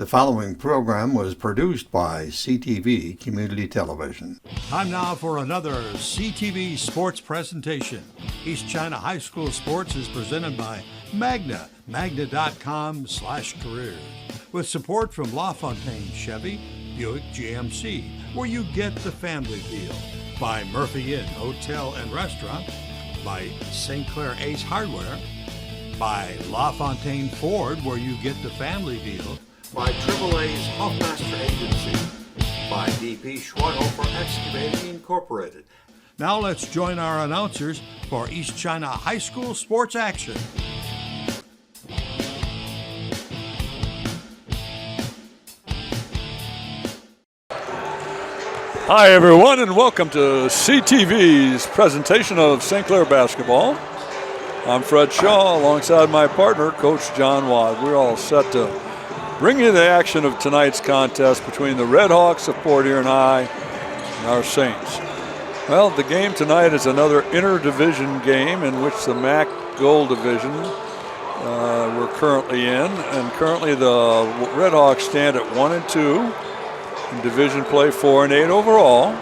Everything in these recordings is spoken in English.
The following program was produced by CTV Community Television. Time now for another CTV sports presentation. East China High School Sports is presented by Magna, magna.com/careers, with support from LaFontaine Chevy, Buick GMC, where you get the family deal, by Murphy Inn Hotel and Restaurant, by St. Clair Ace Hardware, by LaFontaine Ford, where you get the family deal, by AAA's Hoffmaster Agency, by DP Schwagelhofer Excavating Incorporated. Now let's join our announcers for East China High School sports action. Hi everyone, and welcome to CTV's presentation of St. Clair basketball. I'm Fred Shaw alongside my partner, Coach John Watt. We're all set to bring you the action of tonight's contest between the Red Hawks of Port Huron High and our Saints. Well, the game tonight is another inter-division game in which the MAC Gold Division we're currently in, and currently the Red Hawks stand at 1-2 in division play, 4-8 overall,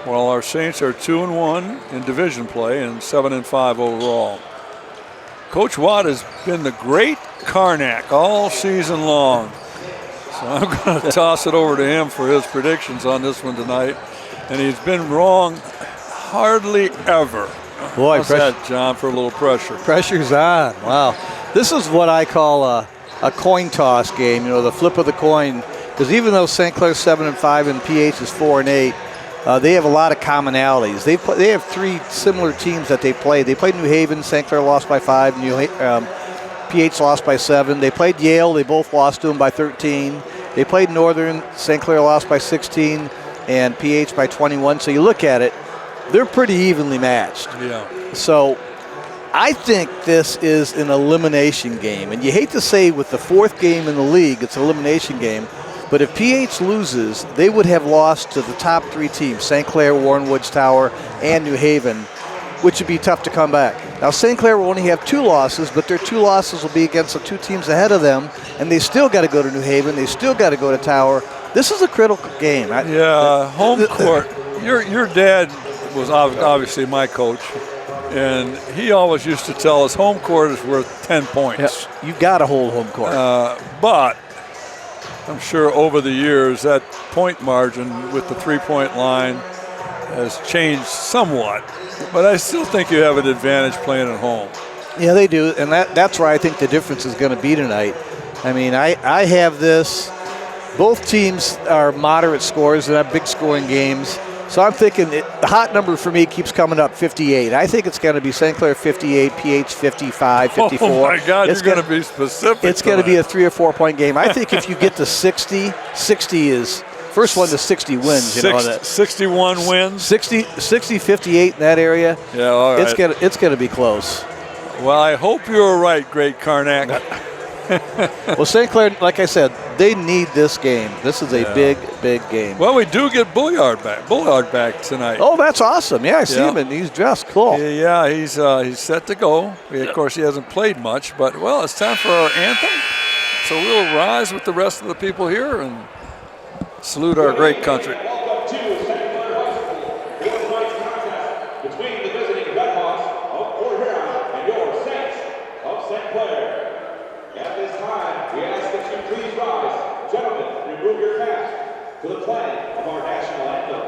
while our Saints are 2-1 in division play and 7-5 overall. Coach Watt has been the great Karnak all season long. So I'm going to toss it over to him for his predictions on this one tonight. And he's been wrong hardly ever. Boy, how's that, John, for a little pressure? Pressure's on. Wow. This is what I call a coin toss game, you know, the flip of the coin. Because even though St. Clair's 7-5 and PH is 4-8, they have a lot of commonalities. They have three similar teams that they played. They played New Haven. St. Clair lost by 5. PH lost by 7. They played Yale. They both lost to them by 13. They played Northern. St. Clair lost by 16 and PH by 21. So you look at it, they're pretty evenly matched. Yeah. So I think this is an elimination game. And you hate to say with the fourth game in the league, it's an elimination game. But if PH loses, they would have lost to the top three teams, St. Clair, Warren Woods Tower, and New Haven, which would be tough to come back. Now, St. Clair will only have 2 losses, but their 2 losses will be against the 2 teams ahead of them, and they still got to go to New Haven. They still got to go to Tower. This is a critical game. Home court. Your dad was obviously my coach, and he always used to tell us home court is worth 10 points. Yeah, you've got to hold home court. But I'm sure over the years that point margin with the three-point line has changed somewhat. But I still think you have an advantage playing at home. Yeah, they do, and that's where I think the difference is going to be tonight. I mean, I have this. Both teams are moderate scores. They're not big scoring games. So I'm thinking the hot number for me keeps coming up, 58. I think it's going to be St. Clair 58, PH 55, 54. Oh, my God, you're going to be specific. It's going to be a 3 or 4 point game. I think if you get to 60 is first one to 60 wins. 61 wins? 60, 58 in that area. Yeah, all right. It's going to be close. Well, I hope you're right, great Karnak. Well, St. Clair, like I said, they need this game. This is a big game. Well, we do get Bullard back tonight. Oh, that's awesome. Yeah, I see him, and he's dressed. Cool. Yeah, he's set to go. Of course, he hasn't played much, but, well, it's time for our anthem. So we'll rise with the rest of the people here and salute our great country. To the playing of our national anthem.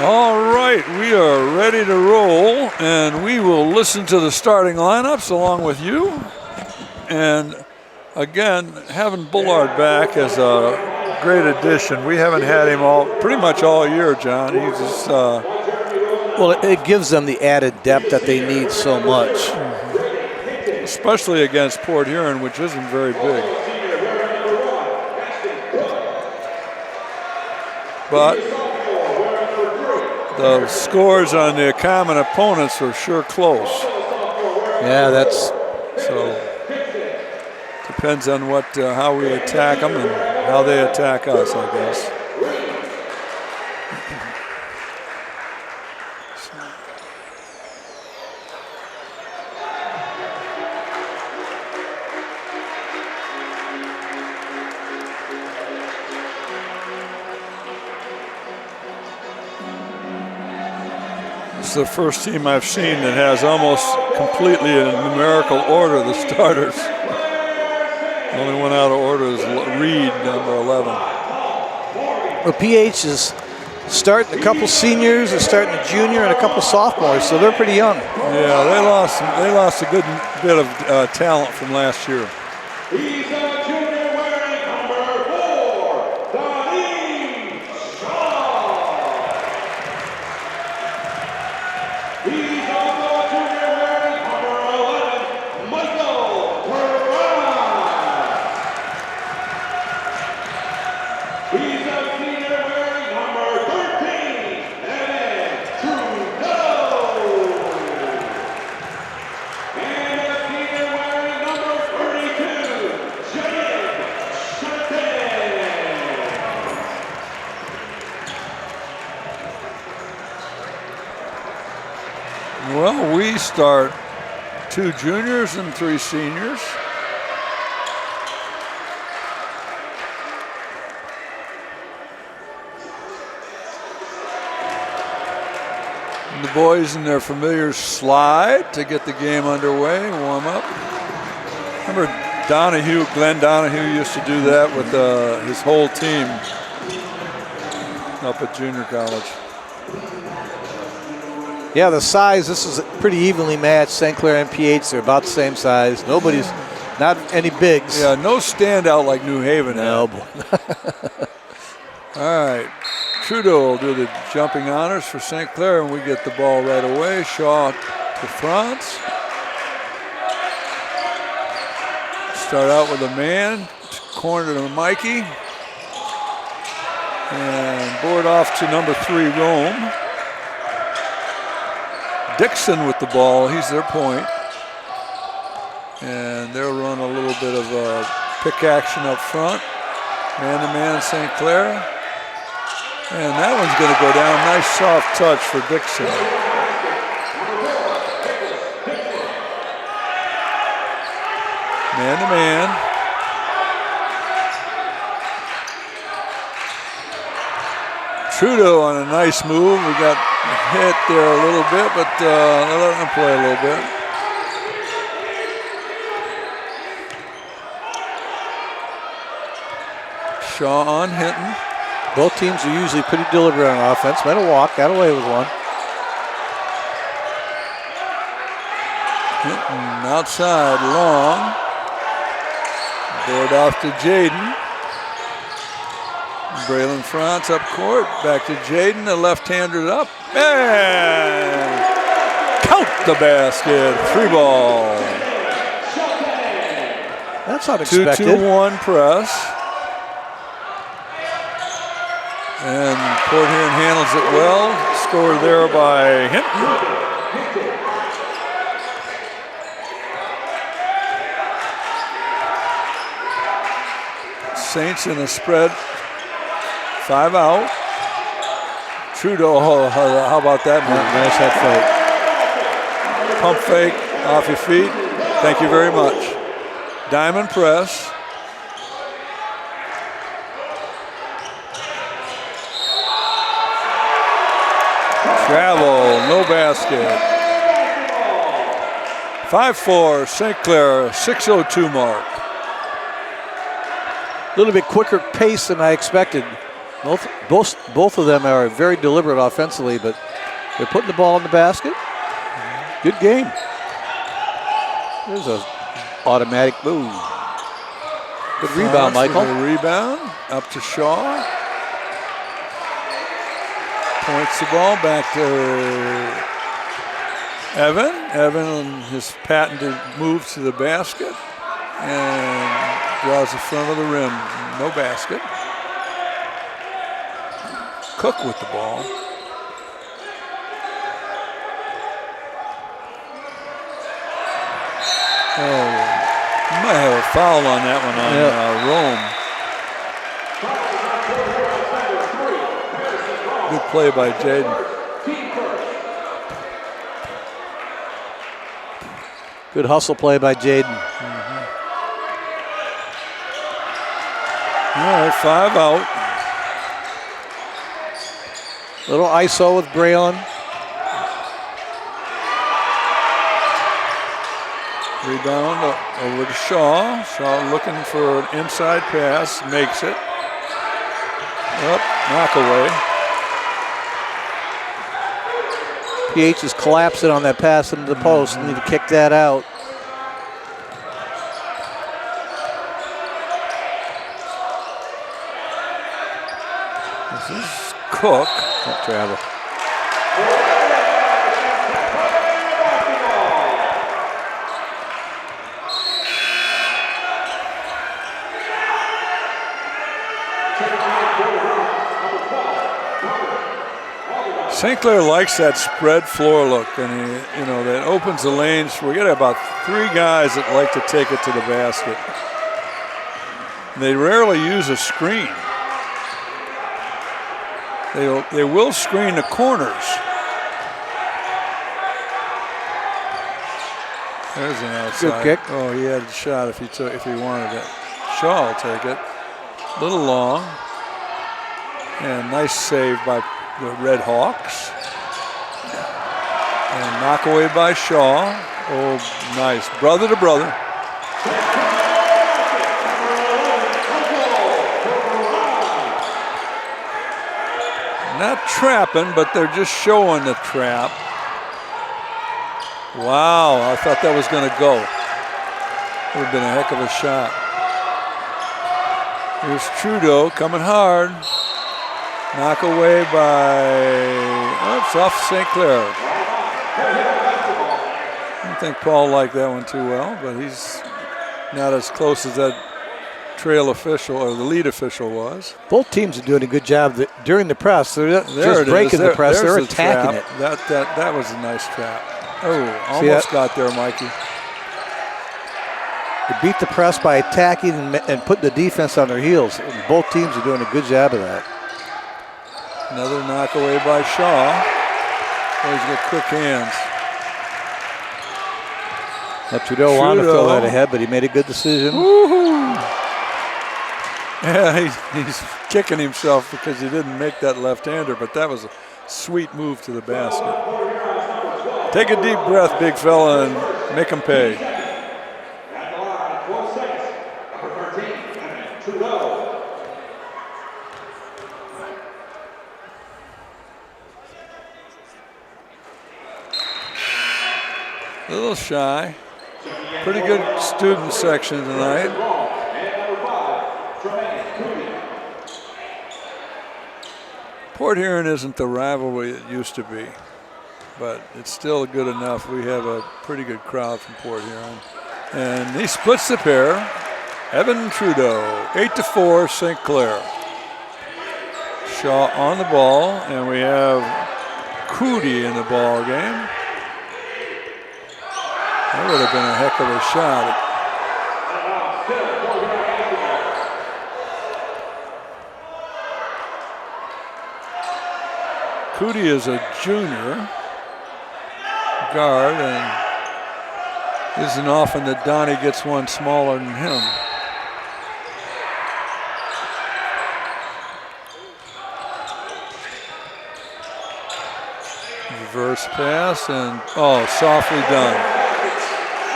All right, we are ready to roll, and we will listen to the starting lineups along with you. And again, having Bullard back is a great addition. We haven't had him pretty much all year, John. He's just well, it gives them the added depth that they need so much, especially against Port Huron, which isn't very big. But the scores on the common opponents are sure close. Yeah, that's so. Depends on how we attack them and how they attack us, I guess. It's the first team I've seen that has almost completely in numerical order the starters. The only one out of order is Reed, number 11. Well, PH is starting a couple seniors, they're starting a junior and a couple sophomores, so they're pretty young. Yeah, they lost a good bit of talent from last year. He's a junior wearing number 4, Donnie Shaw. He's also a junior wearing number 11, Michael Perrine. He's a senior wearing number 13, Evan Tues. And a senior wearing number 32, Jaden Shante. Well, we start 2 juniors and 3 seniors. And the boys in their familiar slide to get the game underway, warm up. Remember Glenn Donahue used to do that with his whole team up at junior college. Yeah, the size, this is pretty evenly matched. St. Clair and PH, they're about the same size. Nobody's, not any bigs. Yeah, no standout like New Haven. No. All right, Trudeau will do the jumping honors for St. Clair, and we get the ball right away. Shaw to France. Start out with a man, corner to Mikey. And board off to number 3, Rome. Dixon with the ball, he's their point. And they'll run a little bit of pick action up front. Man-to-man St. Clair. And that one's going to go down. Nice soft touch for Dixon. Man-to-man. Trudeau on a nice move. We got hit there a little bit, but let him play a little bit. Shaw on Hinton. Both teams are usually pretty deliberate on offense. Made a walk, got away with one. Hinton outside, long. Board off to Jaden. Braylon France up court, back to Jaden, the left-hander up, and count the basket, 3 ball. That's unexpected. 2-2-1 press. And Port Huron handles it well, scored there by Hinton. Saints in a spread. 5 out. Trudeau, how about that move? Nice head fake. Pump fake off your feet. Thank you very much. Diamond press. Travel, no basket. 5-4, St. Clair, 6:02 mark. A little bit quicker pace than I expected. Both of them are very deliberate offensively, but they're putting the ball in the basket. Good game. There's an automatic move. Good rebound, Michael. Good rebound. Up to Shaw. Points the ball back to Evan. Evan on his patented move to the basket and draws the front of the rim. No basket. Cook with the ball. Oh, you might have a foul on that one on Rome. Good play by Jaden. Good hustle play by Jaden. All right, 5 out. Little ISO with Braylon. Rebound over to Shaw. Shaw looking for an inside pass, makes it. Up, knock away. PH is collapsing on that pass into the post. Need to kick that out. This is Cook. Don't travel. St. Clair likes that spread floor look, and that opens the lanes. We got about 3 guys that like to take it to the basket. They rarely use a screen. They will screen the corners. There's an outside. Good kick. Oh, he had a shot if he wanted it. Shaw will take it. A little long. And nice save by the Red Hawks. And knock away by Shaw. Oh, nice. Brother to brother. Not trapping, but they're just showing the trap. Wow, I thought that was going to go. Would have been a heck of a shot. Here's Trudeau coming hard. Knock away it's off St. Clair. I don't think Paul liked that one too well, but he's not as close as that trail official or the lead official was. Both teams are doing a good job during the press. They're just breaking the press. They're attacking it. That was a nice trap. Oh, almost got there, Mikey. They beat the press by attacking and putting the defense on their heels. Both teams are doing a good job of that. Another knock away by Shaw. Oh, he's got quick hands. Trudeau wanted to throw that ahead, but he made a good decision. Woo-hoo. Yeah, he's kicking himself because he didn't make that left-hander, but that was a sweet move to the basket. Take a deep breath, big fella, and make him pay. At the line, 12 seconds. Number 13, Trudeau. A little shy. Pretty good student section tonight. Port Huron isn't the rivalry it used to be, but it's still good enough. We have a pretty good crowd from Port Huron. And he splits the pair. Evan Trudeau, 8-4, St. Clair. Shaw on the ball, and we have Cootie in the ball game. That would have been a heck of a shot. Cootie is a junior guard, and isn't often that Donnie gets one smaller than him. Reverse pass, and softly done.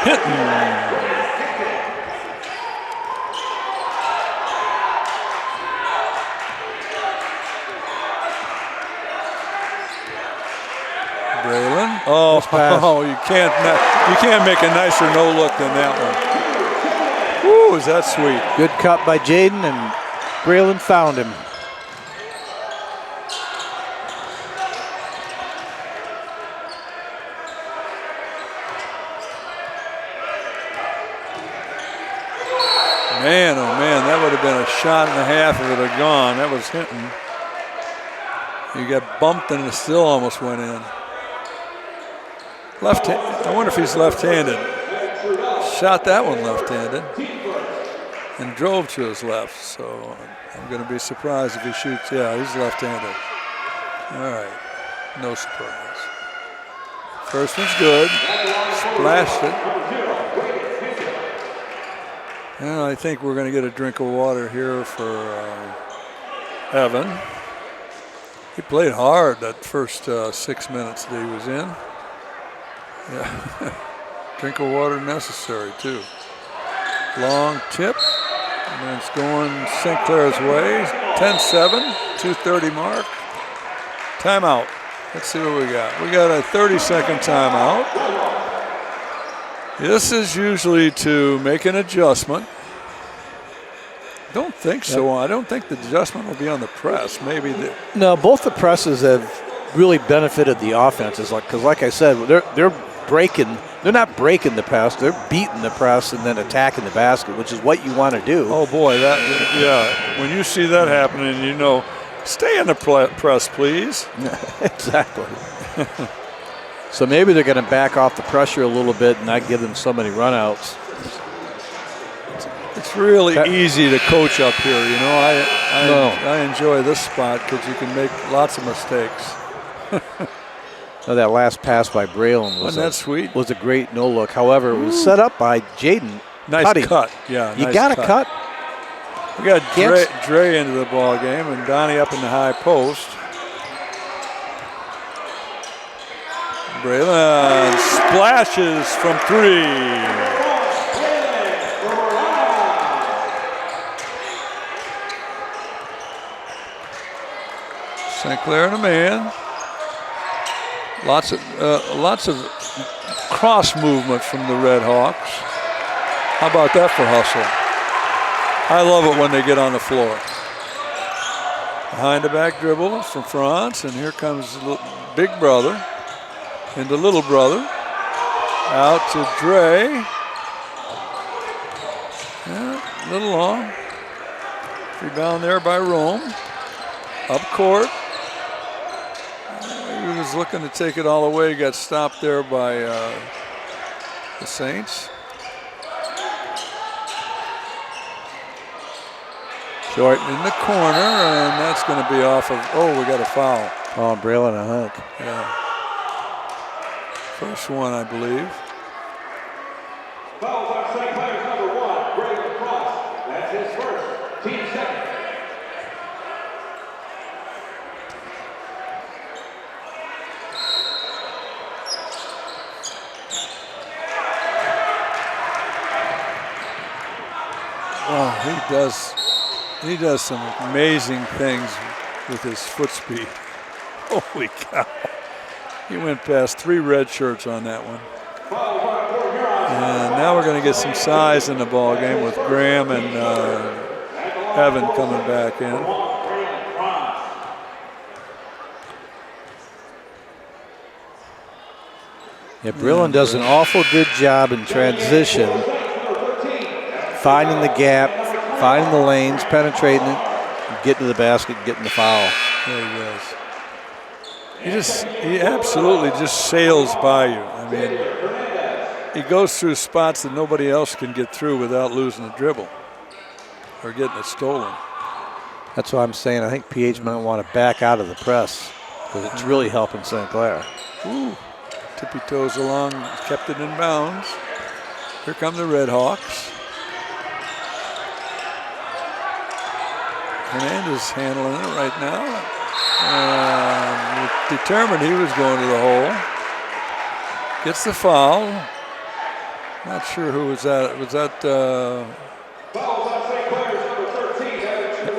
Hitting. last pass. Oh, you can't make a nicer no look than that one. Woo, is that sweet? Good cut by Jaden, and Braylon found him. Man, oh man, that would have been a shot and a half if it had gone. That was Hinton. You got bumped and it still almost went in. I wonder if he's left-handed. Shot that one left-handed and drove to his left. So I'm going to be surprised if he shoots. Yeah, he's left-handed. All right, no surprise. First one's good. Splashed it. And I think we're going to get a drink of water here for Evan. He played hard that first 6 minutes that he was in. Yeah. Drink of water necessary, too. Long tip. And it's going St. Clair's way. 10-7, 2:30 mark. Timeout. Let's see what we got. We got a 30-second timeout. This is usually to make an adjustment. Don't think so. I don't think the adjustment will be on the press. Maybe No, both the presses have really benefited the offenses. Because like I said, they're breaking. They're not breaking the press. They're beating the press and then attacking the basket, which is what you want to do. Oh boy, yeah. When you see that happening, you know, stay in the press, please. Exactly. So maybe they're going to back off the pressure a little bit and not give them so many runouts. It's really easy to coach up here, you know. I enjoy this spot because you can make lots of mistakes. That last pass by Braylon was a great no look. However, it was set up by Jaden. Nice cutting. cut, yeah. You got to cut. We got Dre into the ball game and Donnie up in the high post. Braylon splashes from three. St. Clair and a man. Lots of cross movement from the Red Hawks. How about that for hustle? I love it when they get on the floor. Behind the back dribble from France, and here comes big brother into little brother. Out to Dre. Yeah, a little long. Rebound there by Rome. Up court. He was looking to take it all away. Got stopped there by the Saints. Short in the corner, and that's going to be off of, we got a foul. Oh, Braylon, I think. Yeah. First one, I believe. Fouls on St. Clair's number 1, Braylon Cross. That's his first, team second. Oh, he does some amazing things with his foot speed. Holy cow. He went past 3 red shirts on that one. And now we're going to get some size in the ball game with Graham and Evan coming back in. Yeah, Braylon does an awful good job in transition, finding the gap, finding the lanes, penetrating it, getting to the basket, getting the foul. Yeah, he does. He absolutely just sails by you. I mean, he goes through spots that nobody else can get through without losing a dribble or getting it stolen. That's what I'm saying. I think PH might want to back out of the press because it's really helping St. Clair. Ooh, tippy toes along, kept it in bounds. Here come the Red Hawks. Hernandez handling it right now. Determined he was going to the hole. Gets the foul. Not sure who was that. Was that?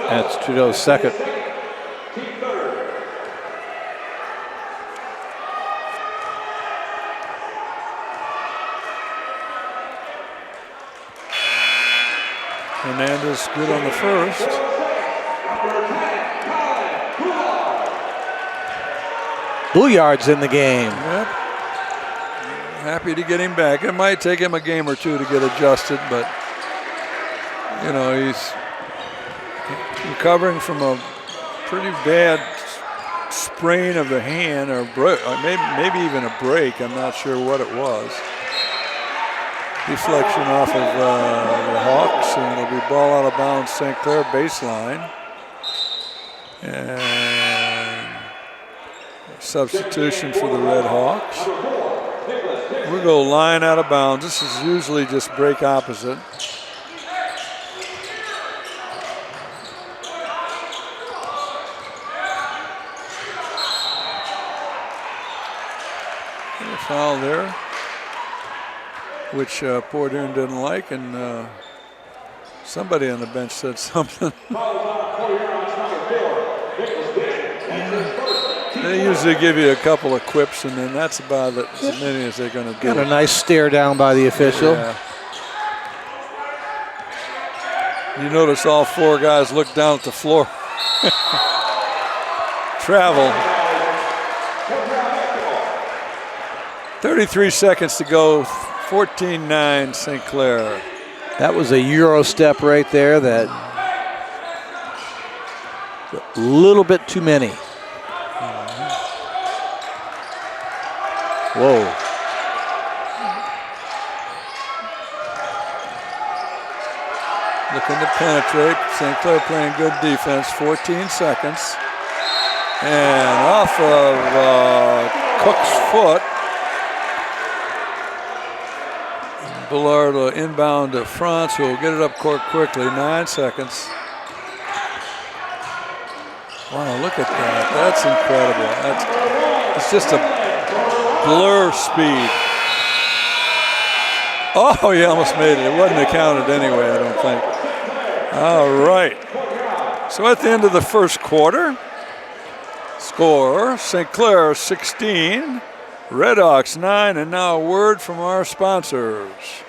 That's Trudeau's second. Hernandez good on the first. Bouillard's in the game. Yep. Happy to get him back. It might take him a game or two to get adjusted, but you know, he's recovering from a pretty bad sprain of the hand, or maybe even a break. I'm not sure what it was. Deflection off of the Hawks, and it'll be ball out of bounds, St. Clair baseline. And substitution for the Red Hawks. We'll go line out of bounds. This is usually just break opposite. And a foul there, which Port Huron didn't like, and somebody on the bench said something. They usually give you a couple of quips, and then that's about as many as they're going to do. Got a nice stare down by the official. Yeah. You notice all four guys look down at the floor. Travel. 33 seconds to go, 14-9 St. Clair. That was a Euro step right there. That a little bit too many. Whoa. Looking to penetrate. St. Clair playing good defense. 14 seconds. And off of Cook's foot. Bouillard will inbound to France, who will get it up court quickly. 9 seconds. Wow, look at that. That's incredible. It's just a blur speed. Oh, he almost made it. It wasn't accounted anyway, I don't think. All right. So at the end of the first quarter, score St. Clair 16, Red Hawks 9, and now a word from our sponsors.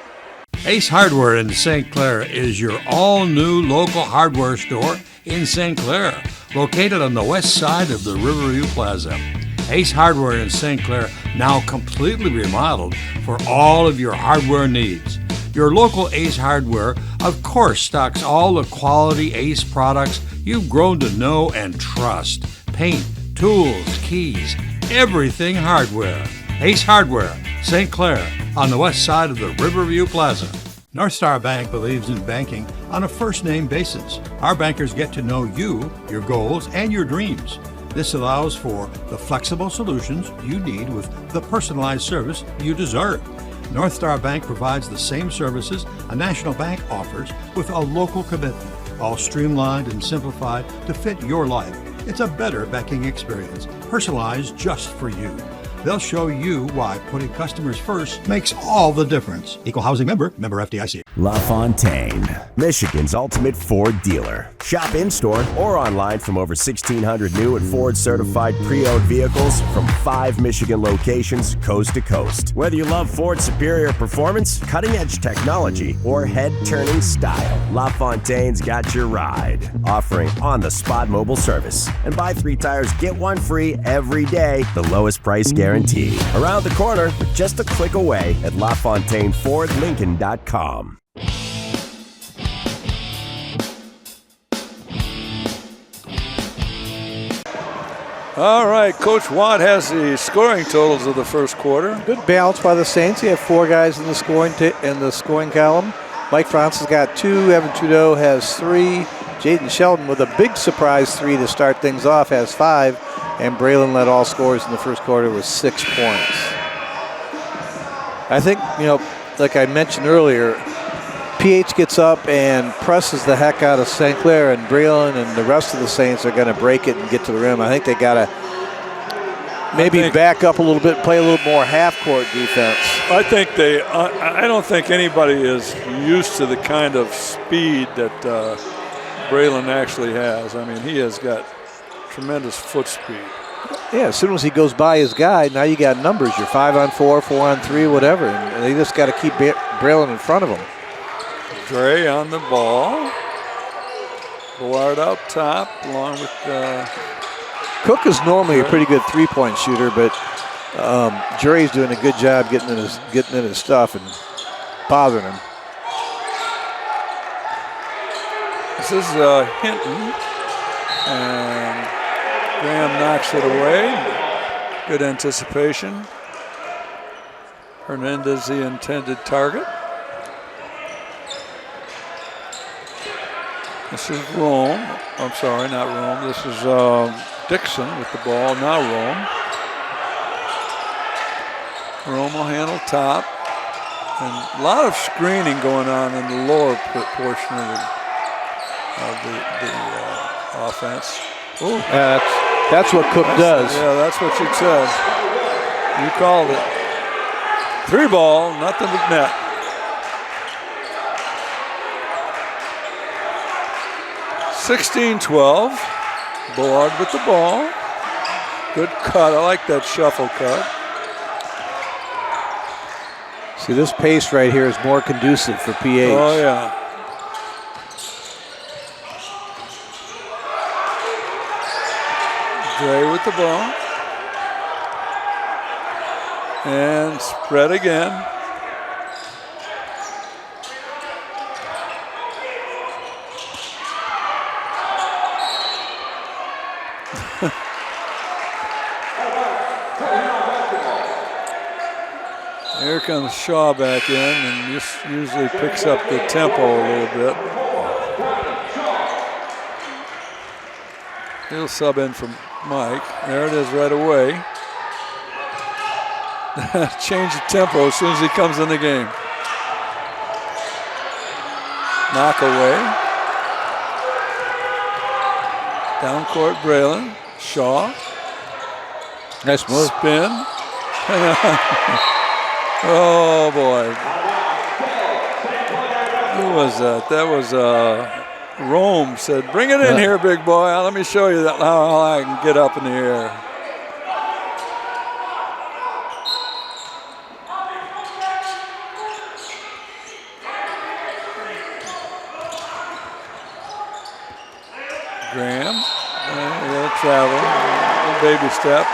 Ace Hardware in St. Clair is your all-new local hardware store in St. Clair, located on the west side of the Riverview Plaza. Ace Hardware in St. Clair, now completely remodeled for all of your hardware needs. Your local Ace Hardware, of course, stocks all the quality Ace products you've grown to know and trust. Paint, tools, keys, everything hardware. Ace Hardware, St. Clair, on the west side of the Riverview Plaza. North Star Bank believes in banking on a first-name basis. Our bankers get to know you, your goals, and your dreams. This allows for the flexible solutions you need with the personalized service you deserve. North Star Bank provides the same services a national bank offers with a local commitment, all streamlined and simplified to fit your life. It's a better banking experience, personalized just for you. They'll show you why putting customers first makes all the difference. Equal housing member FDIC. LaFontaine, Michigan's ultimate Ford dealer. Shop in-store or online from over 1,600 new and Ford-certified pre-owned vehicles from 5 Michigan locations coast to coast. Whether you love Ford's superior performance, cutting-edge technology, or head-turning style, LaFontaine's got your ride. Offering on-the-spot mobile service. And buy 3 tires, get 1 free every day. The lowest price guarantee. Around the corner, but just a click away at LaFontaineFordLincoln.com. All right, Coach Watt has the scoring totals of the first quarter. Good balance by the Saints. You have 4 guys in the scoring column. Mike Franz has got 2. Evan Trudeau has 3. Jaden Sheldon with a big surprise 3 to start things off has 5. And Braylon led all scorers in the first quarter with 6 points. I think, like I mentioned earlier, PH gets up and presses the heck out of St. Clair, and Braylon and the rest of the Saints are going to break it and get to the rim. I think they got to maybe back up a little bit, play a little more half-court defense. I think I don't think anybody is used to the kind of speed that Braylon actually has. I mean, he has got tremendous foot speed. Yeah, as soon as he goes by his guy, now you got numbers. You're 5-on-4, 4-on-3, whatever. And they just got to keep Braylon in front of him. Dre on the ball. Bullard out top along with Cook is normally a pretty good three-point shooter, but Dre's doing a good job getting in his stuff and bothering him. This is Hinton, and Graham knocks it away. Good anticipation. Hernandez the intended target. This is Rome. I'm sorry, not Rome. This is Dixon with the ball, now Rome. Rome will handle top. And a lot of screening going on in the lower portion of the offense. Ooh. That's what Cook does. Yeah, that's what you said. You called it. 3 ball, nothing but net. (16-12). Bullard with the ball. Good cut. I like that shuffle cut. See, this pace right here is more conducive for PH. Oh, yeah. Dre with the ball. And spread again. Here comes Shaw back in, and this usually picks up the tempo a little bit. He'll sub in from Mike. There it is right away. Change the tempo as soon as he comes in the game. Knock away. Down court, Braylon. Shaw. Nice move. Spin. Oh boy. Who was that? That was Rome said, "Bring it in here, big boy. Let me show you how I can get up in the air." Graham, they'll travel, a baby step.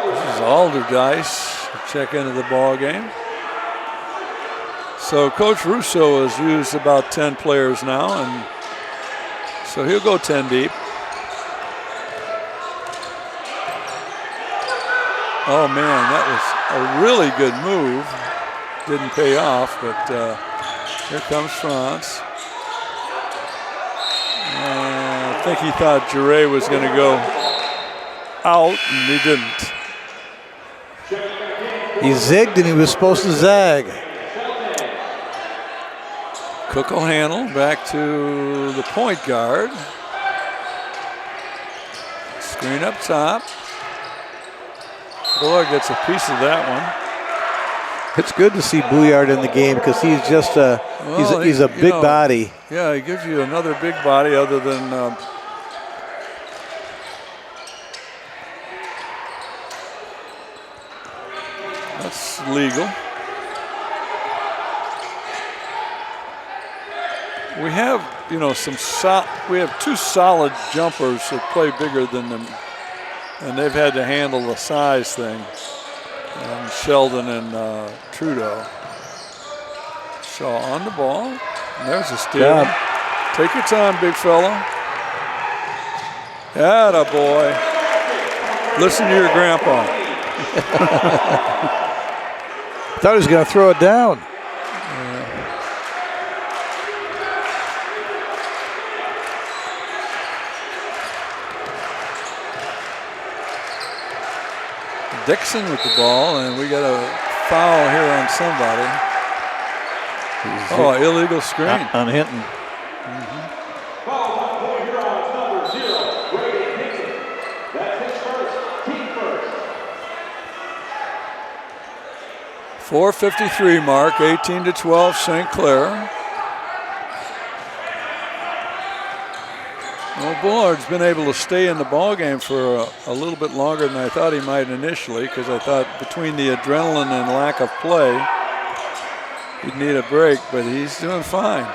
This is Alderdice check into the ball game. So Coach Russo has used about 10 players now, and so he'll go 10 deep. Oh man, that was a really good move. Didn't pay off, but here comes France. I think he thought Jure was going to go out, and he didn't. He zigged and he was supposed to zag. Cook will handle back to the point guard. Screen up top. Bullard gets a piece of that one. It's good to see Bouillard in the game because he's just he's a big body. Yeah, he gives you another big body other than that's legal. We have, we have 2 solid jumpers that play bigger than them, and they've had to handle the size thing. And Sheldon and Trudeau. Shaw on the ball. And there's a steal. Yeah. Take your time, big fella. Atta boy. Listen to your grandpa. Thought he was going to throw it down. Dixon with the ball, and we got a foul here on somebody. Oh, illegal screen. On Hinton. Foul on Port Huron's number 0, Brady Dixon. That's his first, team first. 4:53 mark, 18-12 St. Clair. Well, Bullard's been able to stay in the ball game for a little bit longer than I thought he might initially, because I thought between the adrenaline and lack of play, he'd need a break, but he's doing fine.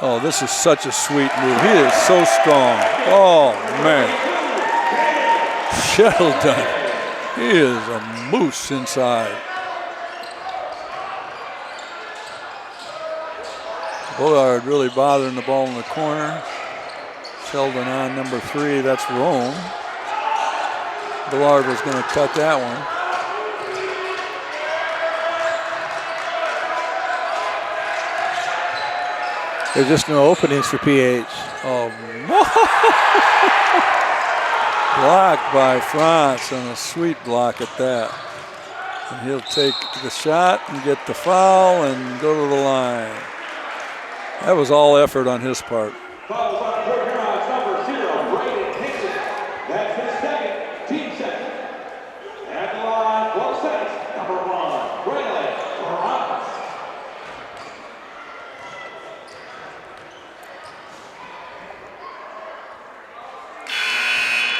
Oh, this is such a sweet move. He is so strong. Oh, man. Sheldon. He is a moose inside. Bullard really bothering the ball in the corner. Sheldon on number 3, that's Rome. Bullard was going to cut that one. There's just no openings for PH. Oh, blocked by France, and a sweet block at that. And he'll take the shot and get the foul and go to the line. That was all effort on his part. Fouls on Port Huron's number 0, Braden Hickson. That's his second, team second. At the line, 12 seconds, number 1, Braden Morales.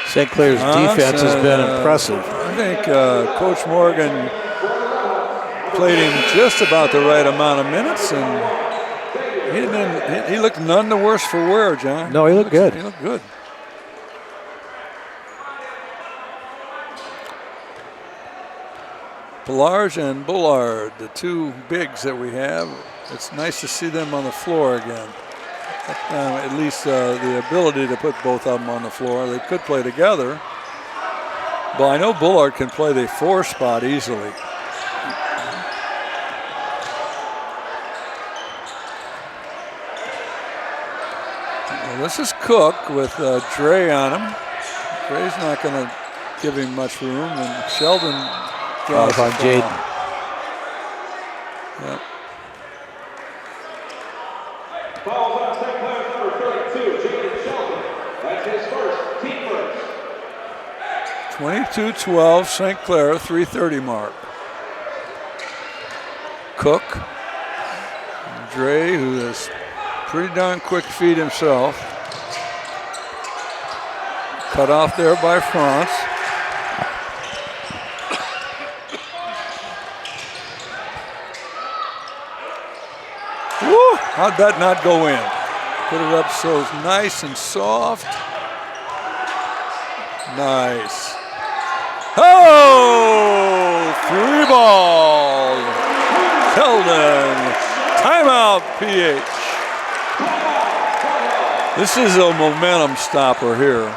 St. Clair's defense has been impressive. I think Coach Morgan played him just about the right amount of minutes, and he looked none the worse for wear, John. No, he looked good. He looked good. Pelage and Bullard, the two bigs that we have. It's nice to see them on the floor again. At least the ability to put both of them on the floor. They could play together. But I know Bullard can play the 4 spot easily. Well, this is Cook with Dre on him. Dre's not going to give him much room, and Sheldon draws on Jaden. Yep. Fouls on St. Clair's number 32, Jaden Sheldon. That's his first, team first. 22-12, St. Clair, 3:30 mark. Cook, Dre, who is pretty darn quick feet himself. Cut off there by France. Woo! How'd that not go in? Put it up so nice and soft. Nice. Oh! 3 ball. Sheldon. Timeout, PH. This is a momentum stopper here.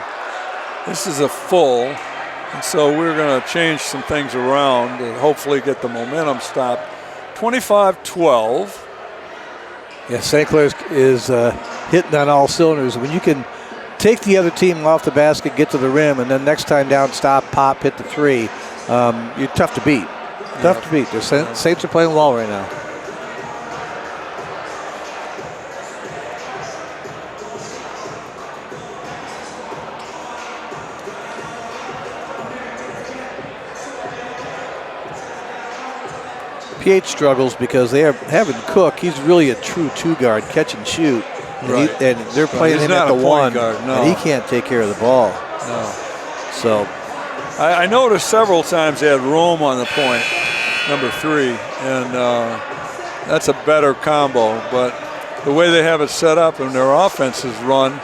This is a full, and so we're going to change some things around to hopefully get the momentum stopped. 25-12. Yeah, St. Clair is hitting on all cylinders. When you can take the other team off the basket, get to the rim, and then next time down, stop, pop, hit the 3, you're tough to beat. Tough to beat. The Saints are playing well right now. PH struggles because they are having Cook. He's really a true 2-guard, catch and shoot. And, Right. and they're playing him at the 1, guard, no. and he can't take care of the ball. No. So I noticed several times they had Rome on the point, number 3, and that's a better combo. But the way they have it set up and their offense is run,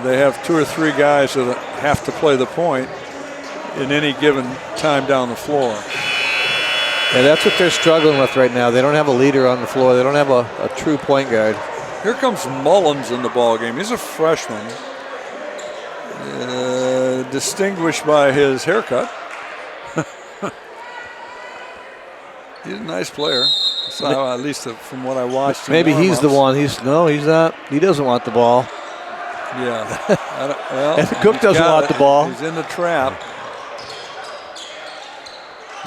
they have 2 or 3 guys that have to play the point in any given time down the floor. yeah, that's what they're struggling with right now. They don't have a leader on the floor. They don't have a true point guard. Here comes Mullins in the ball game. He's a freshman, distinguished by his haircut. He's a nice player. So, at least from what I watched. Maybe he's the one. He's not. He doesn't want the ball. Yeah. Well, And Cook he's doesn't got want it. the ball. He's in the trap.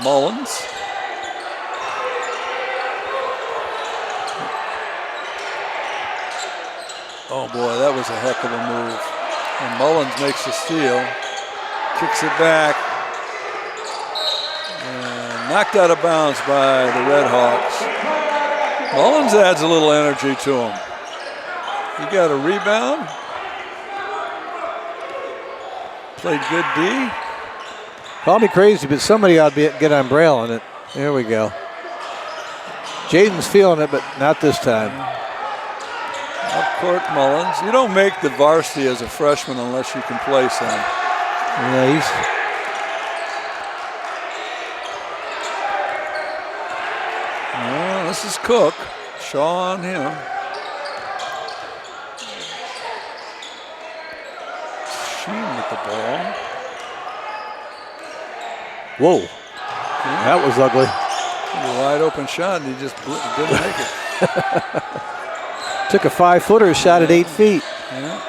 Mullins. Oh boy, that was a heck of a move. And Mullins makes the steal, kicks it back, and knocked out of bounds by the Red Hawks. Mullins adds a little energy to him. He got a rebound. Played good D. Call me crazy, but somebody ought to get on Braille on it. There we go. Jaden's feeling it, but not this time. Up court Mullins. You don't make the varsity as a freshman unless you can play some. Yeah, he's... Well, this is Cook. Shaw on him. Sheen with the ball. Whoa. That was ugly. A wide open shot, and he just didn't make it. Took a 5-footer, shot at 8 feet. Yeah.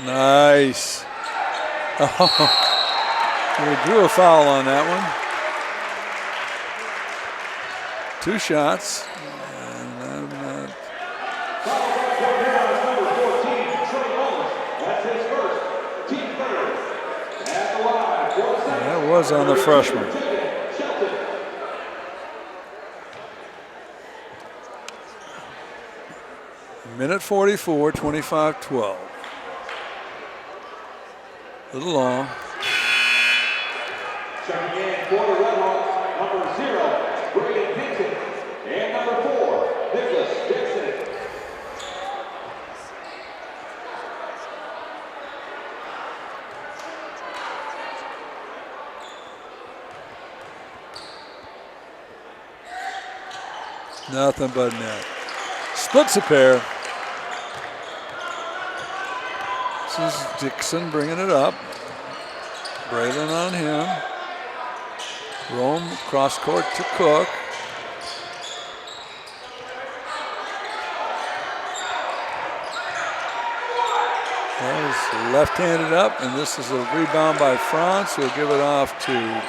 Nice. Oh, we drew a foul on that one. 2 shots. And that was on the freshman. Minute 44, 25-12. Little long. Checking in for the Red Hawks, number 0, Braden Hinton, and number 4, Nicholas Dixon. Nothing but net. Splits a pair. This is Dixon bringing it up. Braylon on him. Rome cross court to Cook. That is left-handed up, and this is a rebound by France. He'll give it off to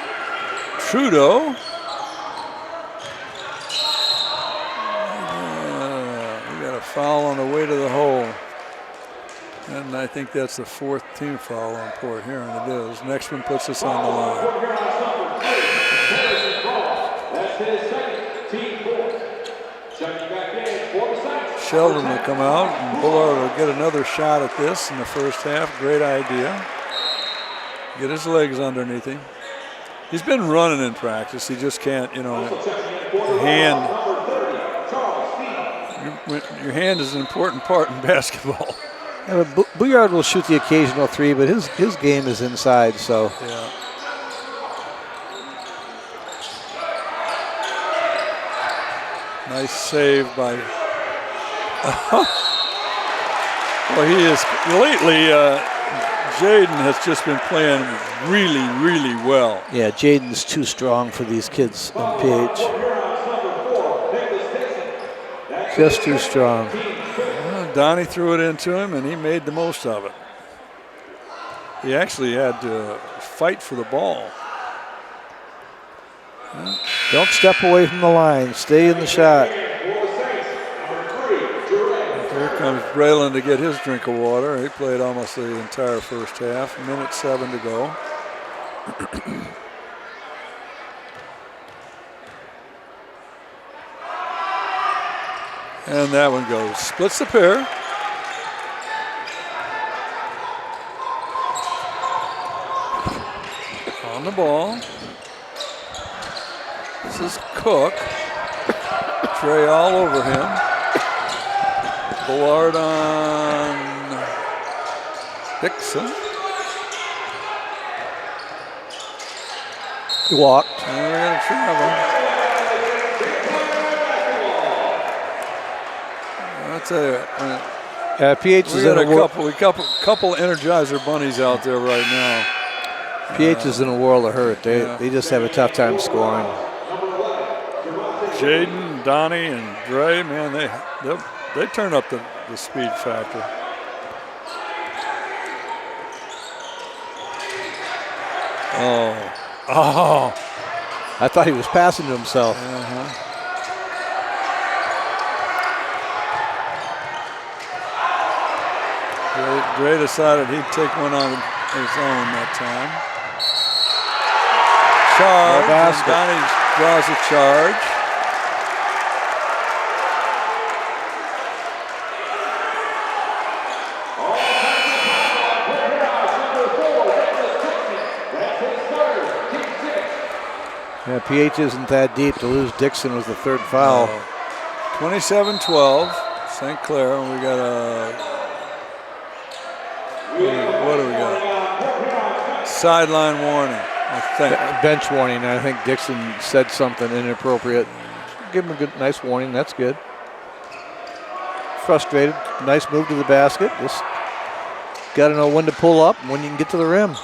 Trudeau. We got a foul on the way to the hole. And I think that's the 4th team foul on Port Huron. It is. Next one puts us on the line. That's his second, team 4. Checking back in for the Saints. Sheldon will come out, and Bullard will get another shot at this in the first half. Great idea. Get his legs underneath him. He's been running in practice. He just can't, your hand is an important part in basketball. Yeah, but Bouillard will shoot the occasional 3, but his game is inside, so. Yeah. Nice save by. Well, he is lately. Jaden has just been playing really, really well. Yeah, Jaden's too strong for these kids on PH. Just too strong. Donnie threw it into him, and he made the most of it. He actually had to fight for the ball. Don't step away from the line. Stay in the shot. Here comes Braylon to get his drink of water. He played almost the entire first half. Minute 7 to go. And that one goes. Splits the pair. On the ball. This is Cook. Trey all over him. Bullard on Dixon. He walked. And we're going to travel. I'll tell you, PH is in a couple Energizer bunnies out there right now. PH is in a world of hurt. They just have a tough time scoring. Jaden, Donnie, and Dre, man, they turn up the speed factor. Oh! I thought he was passing to himself. Dre decided he'd take one on his own that time. Charge, and Donnie draws a charge. Yeah, PH isn't that deep. To lose Dixon was the third foul. 27-12, St. Clair. We got what do we got? Sideline warning, I think. Bench warning. I think Dixon said something inappropriate. Give him a good, nice warning. That's good. Frustrated. Nice move to the basket. Just got to know when to pull up and when you can get to the rim.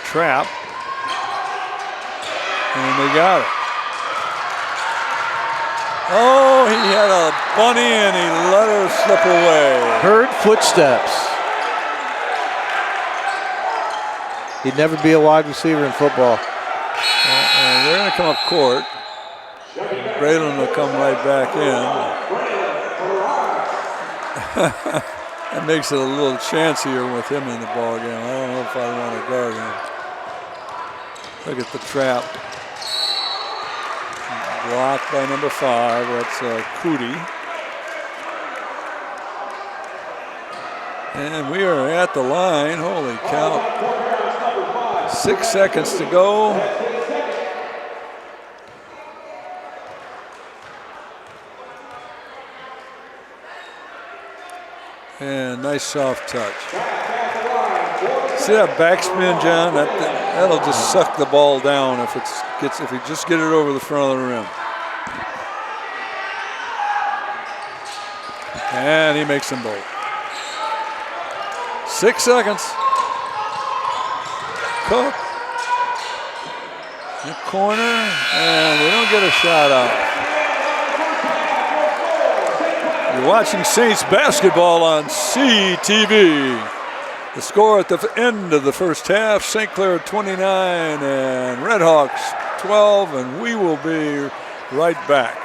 Trap. And they got it. Oh, he had a bunny and he let her slip away. Heard footsteps. He'd never be a wide receiver in football. And they're going to come up court. Braylon will come right back in. That makes it a little chancier with him in the ball game. I don't know if I want to guard him. Look at the trap. Blocked by number 5. That's Cootie. And we are at the line. Holy cow. 6 seconds to go. And nice soft touch. See that backspin, John? That'll just suck the ball down if you just get it over the front of the rim. And he makes them both. 6 seconds. Cook. In the corner, and they don't get a shot out. You're watching Saints basketball on CTV. The score at the end of the first half, St. Clair 29 and Redhawks 12, and we will be right back.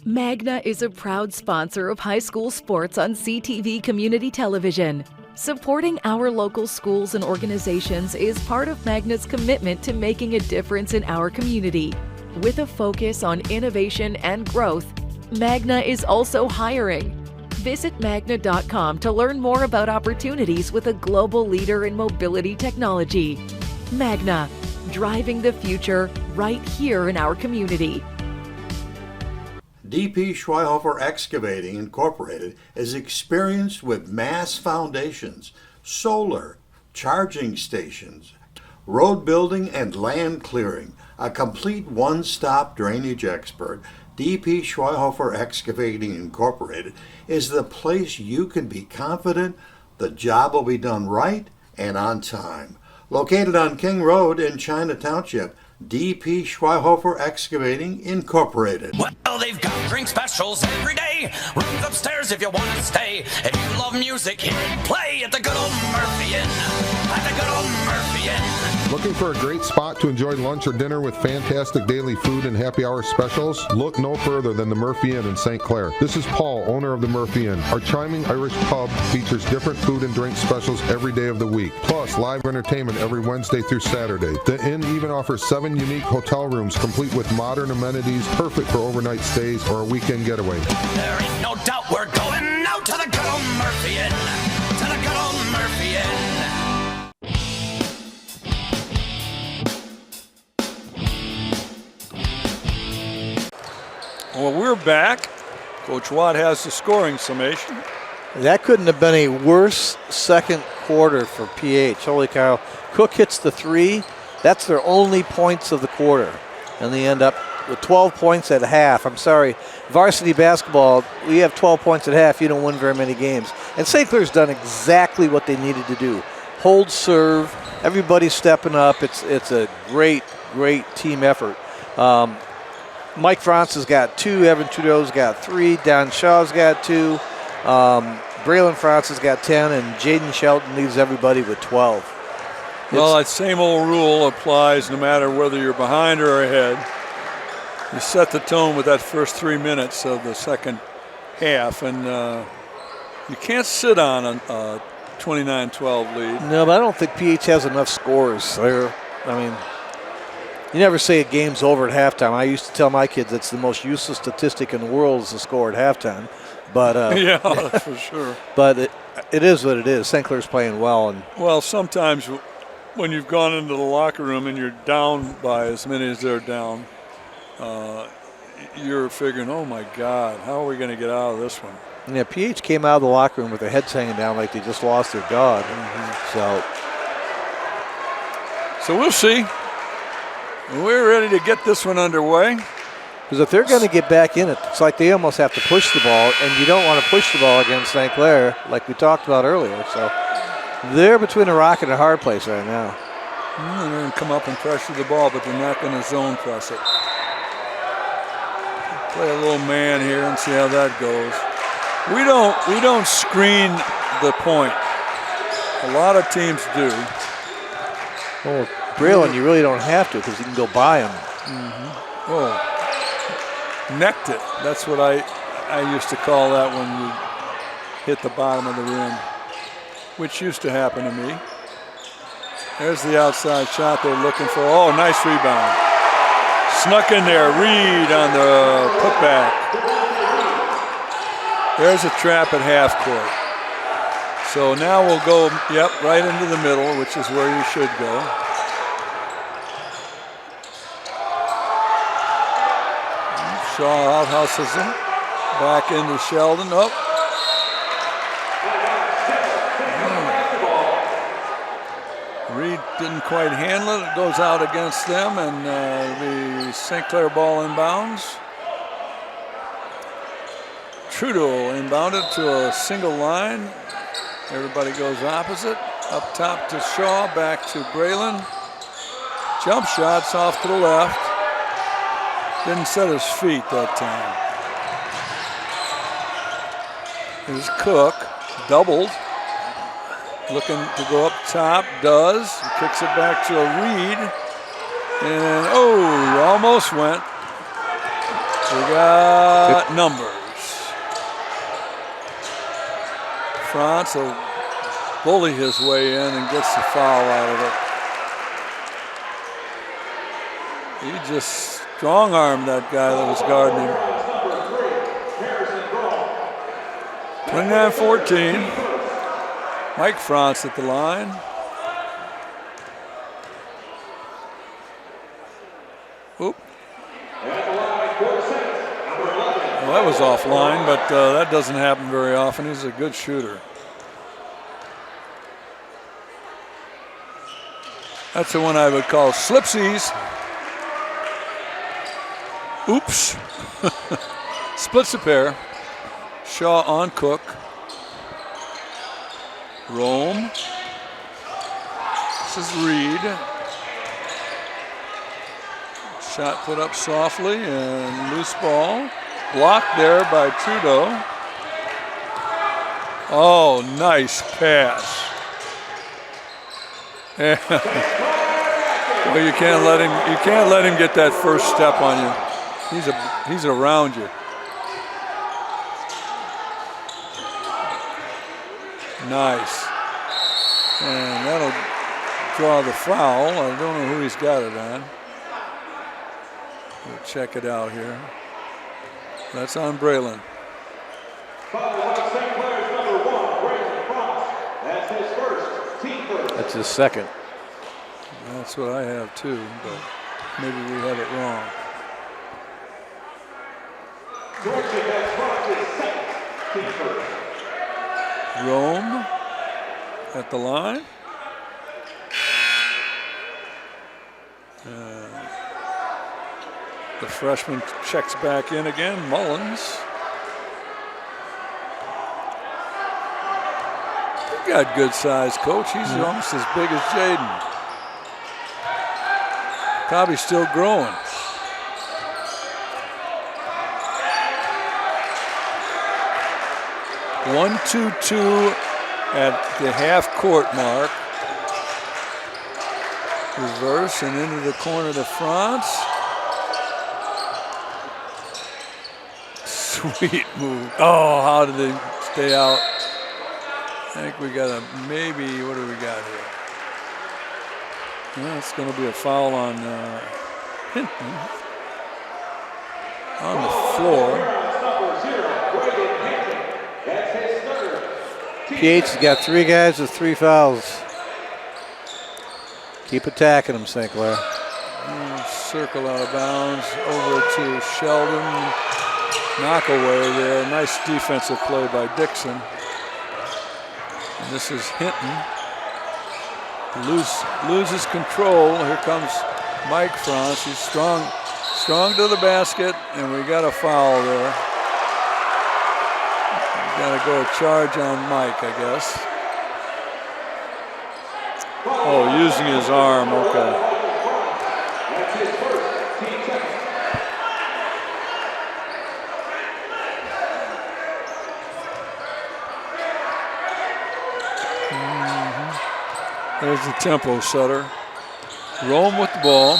Magna is a proud sponsor of high school sports on CTV Community Television. Supporting our local schools and organizations is part of Magna's commitment to making a difference in our community. With a focus on innovation and growth, Magna is also hiring. Visit magna.com to learn more about opportunities with a global leader in mobility technology. Magna, driving the future right here in our community. DP Schweihofer Excavating Incorporated is experienced with mass foundations, solar, charging stations, road building, and land clearing. A complete one-stop drainage expert, DP Schweihofer Excavating Incorporated is the place you can be confident the job will be done right and on time. Located on King Road in China Township, DP Schweihofer Excavating Incorporated. Well, they've got drink specials every day. Rooms upstairs if you want to stay. If you love music, hear it play at the good old Murphy Inn. At the good old Murphy Inn. Looking for a great spot to enjoy lunch or dinner with fantastic daily food and happy hour specials? Look no further than the Murphy Inn in St. Clair. This is Paul, owner of the Murphy Inn. Our charming Irish pub features different food and drink specials every day of the week, plus live entertainment every Wednesday through Saturday. The inn even offers 7 unique hotel rooms complete with modern amenities, perfect for overnight stays or a weekend getaway. There ain't no doubt we're going out to the good old Murphy Inn. To the good old Murphy Inn. Well, we're back. Coach Watt has the scoring summation. That couldn't have been a worse second quarter for PH. Holy cow. Cook hits the 3. That's their only points of the quarter. And they end up with 12 points at half. I'm sorry, varsity basketball, we have 12 points at half, you don't win very many games. And St. Clair's done exactly what they needed to do. Hold serve, everybody's stepping up. It's a great, great team effort. Mike Franz has got 2, Evan Trudeau's got 3, Don Shaw's got 2, Braylon Franz has got 10, and Jaden Shelton leaves everybody with 12. Well, that same old rule applies no matter whether you're behind or ahead. You set the tone with that first 3 minutes of the second half, and you can't sit on a 29-12 lead. No, but I don't think PH has enough scores there. I mean, You never say a game's over at halftime. I used to tell my kids it's the most useless statistic in the world is the score at halftime. But yeah, that's for sure. But it is what it is. St. Clair's playing well. And well, sometimes when you've gone into the locker room and you're down by as many as they're down, you're figuring, oh, my God, how are we going to get out of this one? Yeah, PH came out of the locker room with their heads hanging down like they just lost their dog. So we'll see. We're ready to get this one underway. Because if they're going to get back in it, it's like they almost have to push the ball, and you don't want to push the ball against St. Clair like we talked about earlier. So they're between a rock and a hard place right now. They're going to come up and pressure the ball, but they're not going to zone press it. Play a little man here and see how that goes. We don't screen the point. A lot of teams do. Well, Braylon, you really don't have to because you can go by him. Oh, necked it. That's what I used to call that when you hit the bottom of the rim, which used to happen to me. There's the outside shot they're looking for. Oh, nice rebound. Snuck in there. Reed on the putback. There's a trap at half court. So now we'll go, right into the middle, which is where you should go. Shaw out hustles him. Back into Sheldon. Oh. Reed didn't quite handle it. It goes out against them, and the St. Clair ball inbounds. Trudeau inbounded to a single line. Everybody goes opposite. Up top to Shaw, back to Braylon. Jump shots off to the left. Didn't set his feet that time. Here's Cook, doubled. Looking to go up top, does. He kicks it back to a Reed. And, almost went. We got numbers. France will bully his way in and gets the foul out of it. He just strong-armed that guy that was guarding him. 29-14. Mike France at the line. Oop. Well, that was offline, but that doesn't happen very often. He's a good shooter. That's the one I would call slipsies. Oops. Splits a pair. Shaw on Cook. Rome. This is Reed. Shot put up softly and loose ball. Blocked there by Trudeau. Oh, nice pass. Well, you can't let him get that first step on you. He's around you. Nice. And that'll draw the foul. I don't know who he's got it on. We'll check it out here. That's on Braylon. That's his second. That's what I have too, but maybe we have it wrong. Rome at the line. The freshman checks back in again, Mullins. You got good size, Coach. He's almost as big as Jaden. Probably still growing. One, 2-2 at the half-court mark. Reverse and into the corner to France. Sweet move. Oh, how did they stay out? I think we got a maybe, what do we got here? Yeah, it's going to be a foul on Hinton on the floor. PH has got 3 guys with 3 fouls. Keep attacking them, St. Clair. Circle out of bounds over to Sheldon. Knock away there. Nice defensive play by Dixon. And this is Hinton. Loses control. Here comes Mike Franz. He's strong to the basket, and we got a foul there. Got to go charge on Mike, I guess. Oh, using his arm. Okay. There's the tempo setter. Rome with the ball.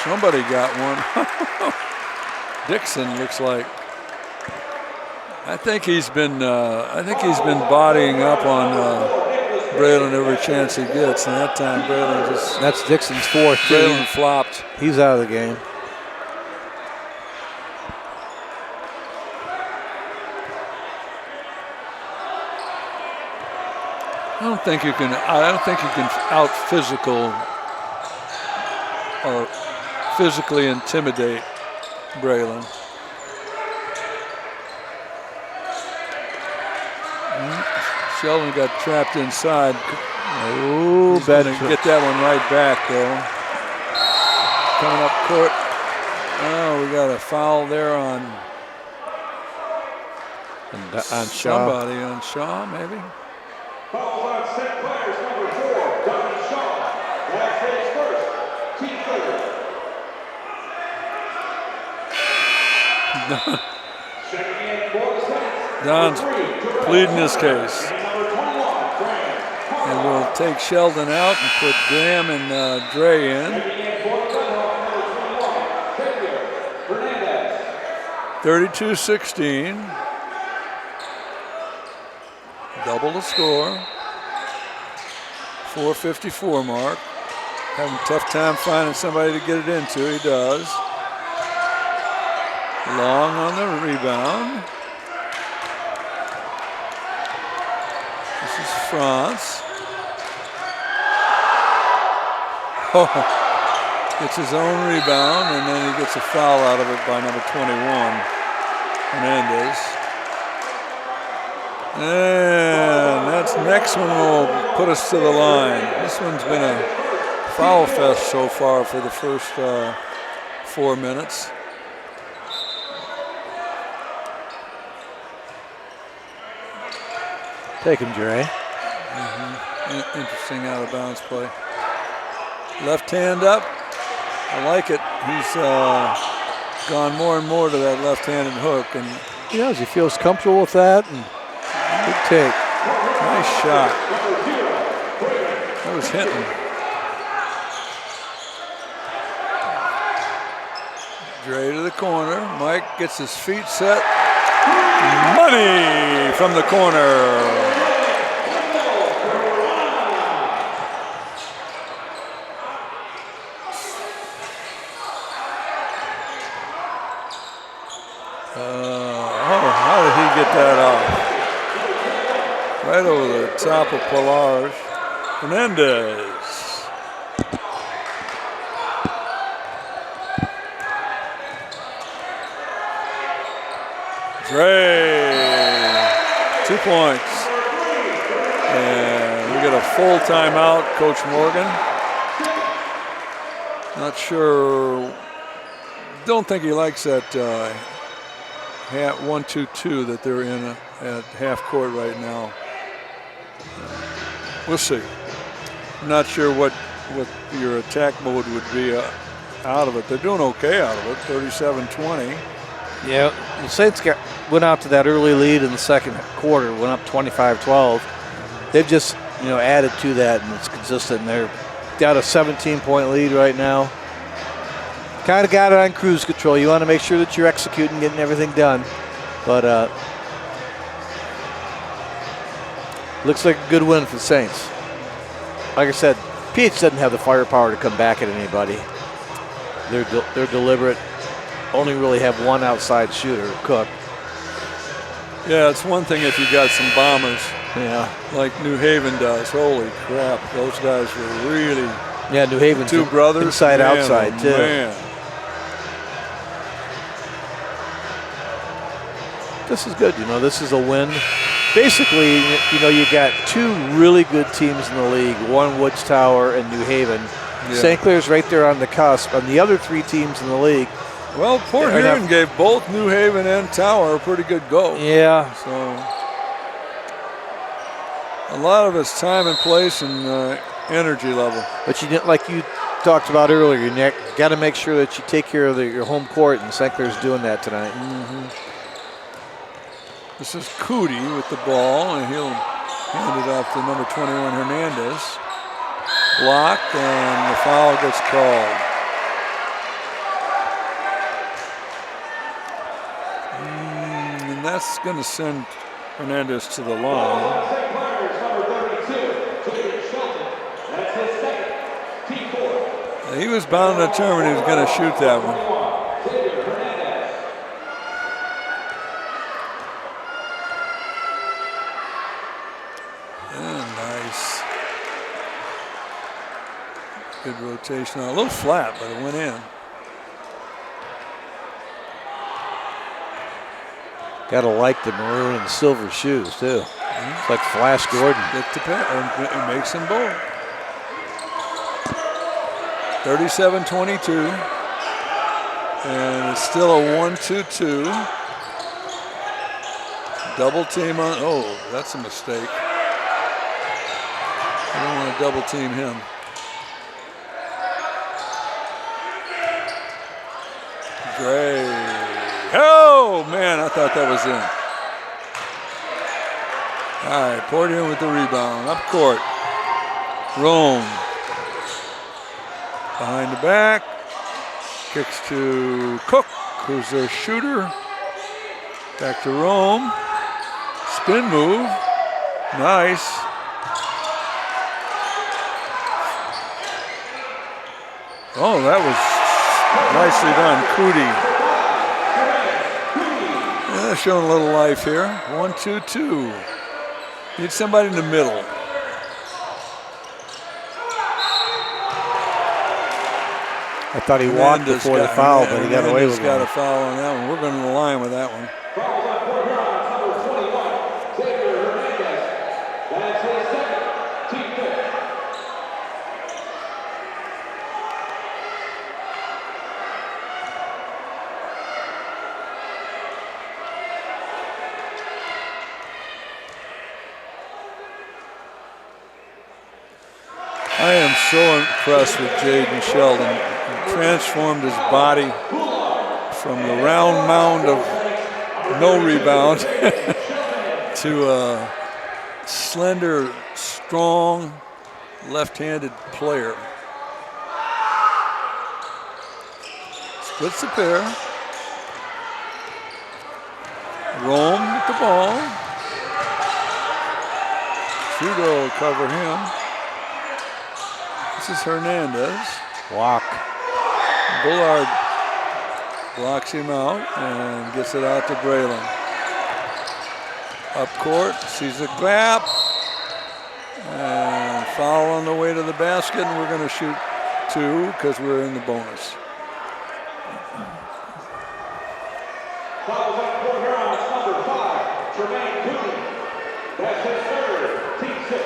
Somebody got one. Dixon looks like. I think he's been bodying up on Braylon every chance he gets, and that time Braylon just. That's Dixon's 4th. Braylon flopped. He's out of the game. I don't think you can out physical or physically intimidate Braylon. Sheldon got trapped inside. Oh, better get that one right back though. Coming up court. Oh, we got a foul there on somebody, on Shaw maybe. Foul on St. Clair's number 4, Donnie Shaw. That's his first team favorite. Checking in for the Saints. Don's pleading his case. And we'll take Sheldon out and put Graham and Dre in. 32-16. Double the score. 4:54 mark. Having a tough time finding somebody to get it into. He does. Long on the rebound. This is France. Oh, gets his own rebound, and then he gets a foul out of it by number 21, Hernandez. And that next one will put us to the line. This one's been a foul fest so far for the first 4 minutes. Take him, Dre. Interesting out of bounds play. Left hand up. I like it. He's gone more and more to that left-handed hook, and he does. He feels comfortable with that. And good take. Nice shot. That was Hinton. Dre to the corner. Mike gets his feet set. Money from the corner. How did he get that off? Right over the top of Pilar. Hernandez. Dre, 2 points. And we get a full timeout, Coach Morgan. Not sure, don't think he likes that 1-2-2 that they're in at half court right now. We'll see. I'm not sure what your attack mode would be out of it. They're doing okay out of it, 37-20. Yeah, the Saints went out to that early lead in the second quarter, went up 25-12. They've just, added to that, and it's consistent. And they're got a 17-point lead right now. Kind of got it on cruise control. You want to make sure that you're executing, getting everything done. But looks like a good win for the Saints. Like I said, PH doesn't have the firepower to come back at anybody. They're deliberate. Only really have one outside shooter, Cook. Yeah, it's one thing if you got some bombers. Yeah. Like New Haven does. Holy crap, those guys were really. Yeah, New Haven's two brothers. Inside, man, outside, too. Man. This is good. This is a win. Basically, you got two really good teams in the league, one Woods Tower and New Haven. Yeah. St. Clair's right there on the cusp. And the other three teams in the league. Well, Port Huron gave both New Haven and Tower a pretty good go. Yeah. So a lot of it's time and place and energy level. But like you talked about earlier, you got to make sure that you take care of your home court, and St. Clair's doing that tonight. Mm-hmm. This is Cootie with the ball, and he'll hand it off to number 21, Hernandez. Blocked, and the foul gets called. And that's going to send Hernandez to the line. He was bound and determined he was going to shoot that one. Nice. Good rotation. A little flat, but it went in. Gotta like the maroon and silver shoes too. It's like Flash Gordon. It makes them both. 37-22. And it's still a 1-2-2. Double team on. Oh, that's a mistake. I don't want to double team him. Gray. Oh, man, I thought that was in. All right, Port Huron with the rebound. Up court. Rome. Behind the back. Kicks to Cook, who's their shooter. Back to Rome. Spin move. Nice. Oh, that was nicely done. Cootie. Yeah, showing a little life here. 1-2-2. Need somebody in the middle. I thought he walked before the foul, but he got away with it. Got a foul on that one. We're going to the line with that one. I am so impressed with Jaden Sheldon. He transformed his body from the round mound of no rebound to a slender, strong, left-handed player. Splits the pair. Rome with the ball. Trudeau will cover him. This is Hernandez. Walk. Bullard blocks him out and gets it out to Braylon. Up court, sees a gap. And foul on the way to the basket, and we're going to shoot two because we're in the bonus. Fouls on Port Huron, number 5, Tremaine Cootie. That's his third, team 6.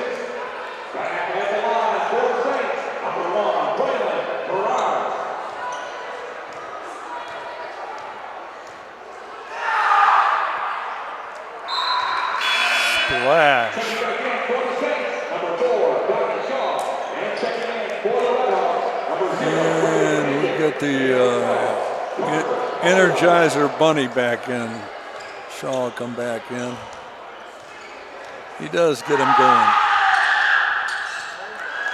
Back at the line for Saints, number 1, Braylon Perez. Splash. Checking back in for the Saints, number 4, Donnie Shaw. And checking in for the Red Hawks, number 0. And we get the Energizer Bunny back in. Shaw will come back in. He does get him going.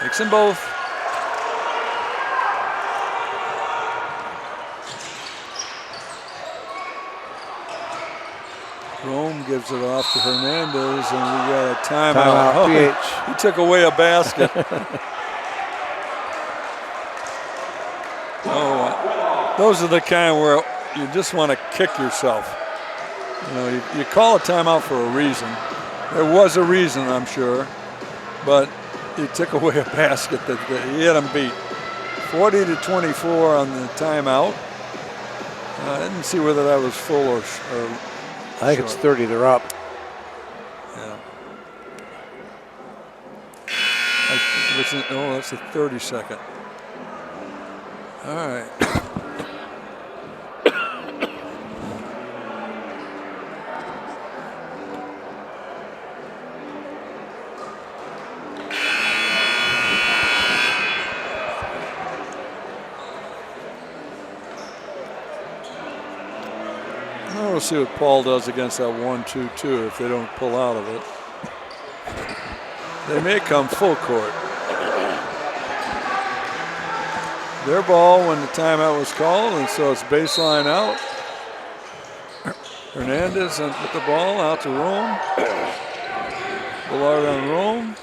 Takes them both. Rome gives it off to Hernandez, and we got a timeout. Timeout, PH. He took away a basket. Oh, those are the kind where you just want to kick yourself. You know, you call a timeout for a reason. There was a reason, I'm sure, but you took away a basket that you had them beat. 40-24 on the timeout. I didn't see whether that was full or I think it's 30. They're up. Yeah. That's a 30-second. All right. We'll see what Paul does against that 1-2-2 if they don't pull out of it. They may come full court. Their ball when the timeout was called, and so it's baseline out. Hernandez with the ball out to Rome. Bullard on Rome.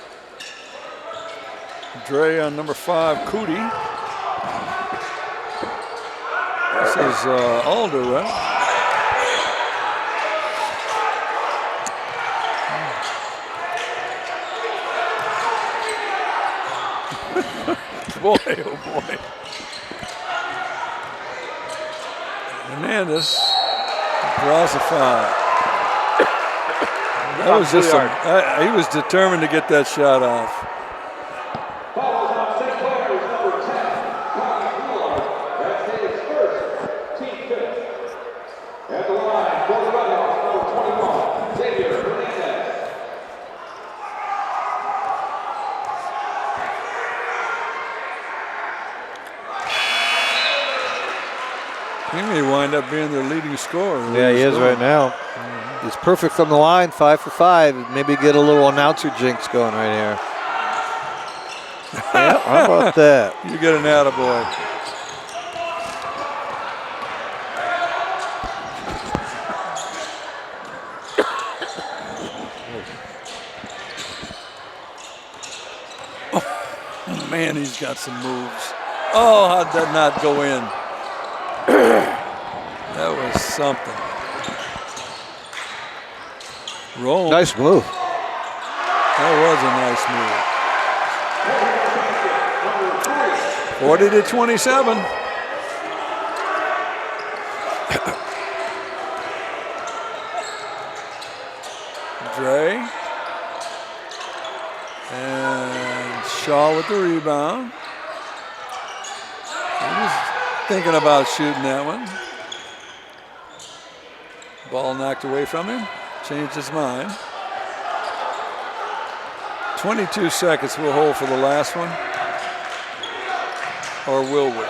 Dre on number 5, Cootie. This is Alder, right? Boy, oh boy. Hernandez draws a foul. That was just he was determined to get that shot off. Follows on St. Clair's number 10, Rocky Bullard. That's his first team fifth. At the line for the Red Hawks, number 21, Xavier Hernandez. He may wind up being their leading scorer. Yeah, he is right now. He's perfect from the line, 5 for 5. Maybe get a little announcer jinx going right here. Yeah, how about that? You get an attaboy. Oh, man, he's got some moves. Oh, how'd that not go in? That was something. Roll. Nice move. That was a nice move. 40-27. Dre. And Shaw with the rebound. He was thinking about shooting that one. Ball knocked away from him. Changed his mind. 22 seconds we'll hold for the last one. Or will we?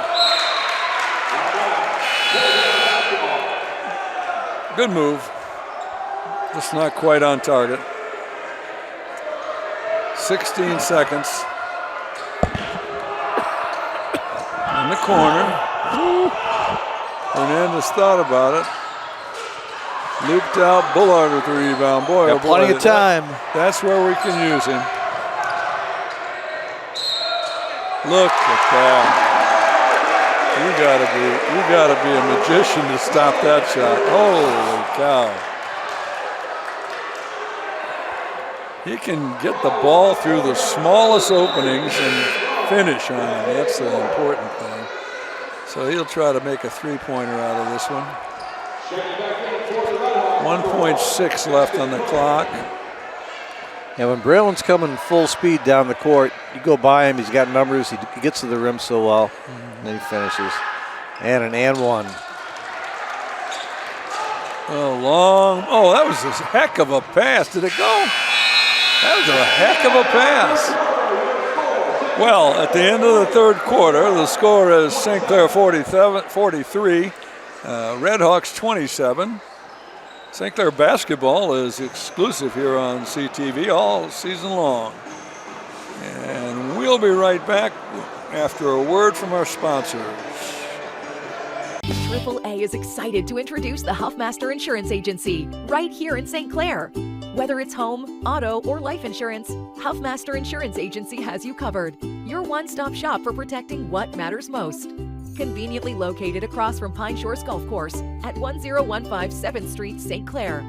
Good move. Just not quite on target. 16 seconds. In the corner. Hernandez thought about it. Looped out, Bullard with the rebound. Boy, got plenty of time. That's where we can use him. Look at that. You gotta be a magician to stop that shot. Holy cow. He can get the ball through the smallest openings and finish on it. That's the important thing. So he'll try to make a three-pointer out of this one. 1.6 left on the clock. Yeah, when Braylon's coming full speed down the court, you go by him, he's got numbers, he gets to the rim so well, and then he finishes. And an and one. Oh, that was a heck of a pass. Did it go? That was a heck of a pass. Well, at the end of the third quarter, the score is St. Clair 43, Red Hawks 27. St. Clair basketball is exclusive here on CTV all season long. And we'll be right back after a word from our sponsors. AAA is excited to introduce the Huffmaster Insurance Agency right here in St. Clair. Whether it's home, auto, or life insurance, Huffmaster Insurance Agency has you covered. Your one-stop shop for protecting what matters most. Conveniently located across from Pine Shores Golf Course at 1015 7th Street, St. Clair.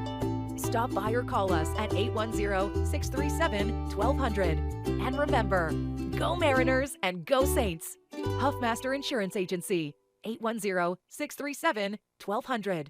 Stop by or call us at 810-637-1200. And remember, go Mariners and go Saints. Huffmaster Insurance Agency, 810-637-1200.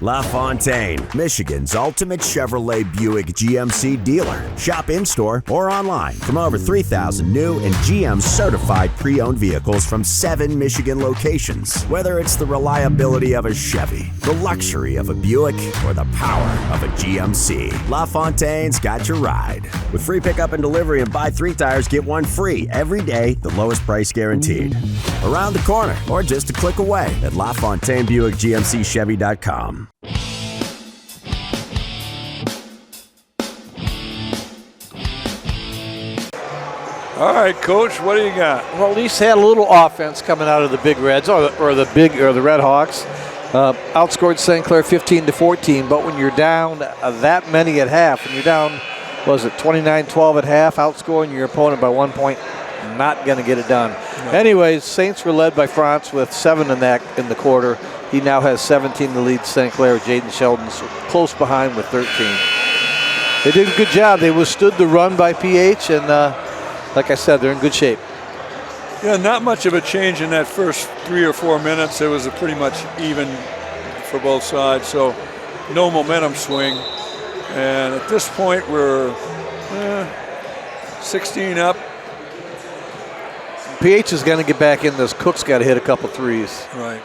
LaFontaine, Michigan's ultimate Chevrolet Buick GMC dealer. Shop in-store or online from over 3,000 new and GM certified pre-owned vehicles from 7 Michigan locations. Whether it's the reliability of a Chevy, the luxury of a Buick, or the power of a GMC, LaFontaine's got your ride. With free pickup and delivery and buy 3 tires, get 1 free every day, the lowest price guaranteed. Around the corner or just a click away at LaFontaineBuickGMCChevy.com. All right, Coach, what do you got? Well, at least had a little offense coming out of the Big Reds or the Red Hawks. Outscored St. Clair 15-14, but when you're down that many at half, when you're down, was it 29-12 at half, outscoring your opponent by 1 point, not going to get it done. No. Anyways, Saints were led by France with 7 in the quarter. He now has 17 to lead St. Clair. Jaden Sheldon's close behind with 13. They did a good job. They withstood the run by PH, and like I said, they're in good shape. Yeah, not much of a change in that first 3 or 4 minutes. It was a pretty much even for both sides, so no momentum swing. And at this point, we're 16 up. PH is going to get back in this. Cook's got to hit a couple threes. Right.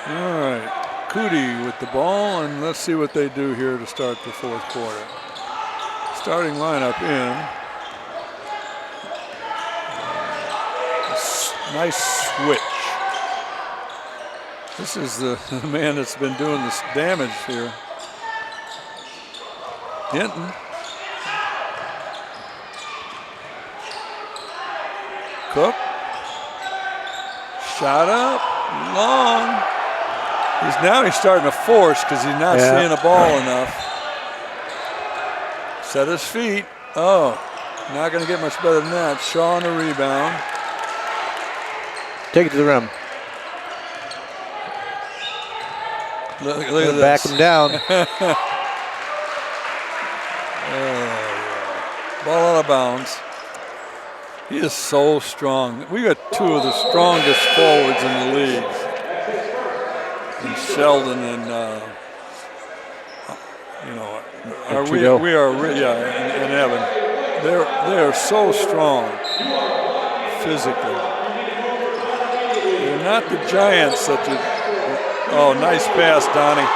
All right. Cootie with the ball, and let's see what they do here to start the fourth quarter. Starting lineup in. Nice switch. This is the man that's been doing this damage here. Hinton. Cook. Shot up. Long. He's starting to force because he's not seeing the ball enough. Set his feet. Oh, not going to get much better than that. Shaw on the rebound. Take it to the rim. Look at this. Back him down. Ball out of bounds. He is so strong. We got 2 of the strongest forwards in the league. And Sheldon and and Evan. They are so strong physically. They're not the giants that you. Oh, nice pass, Donnie.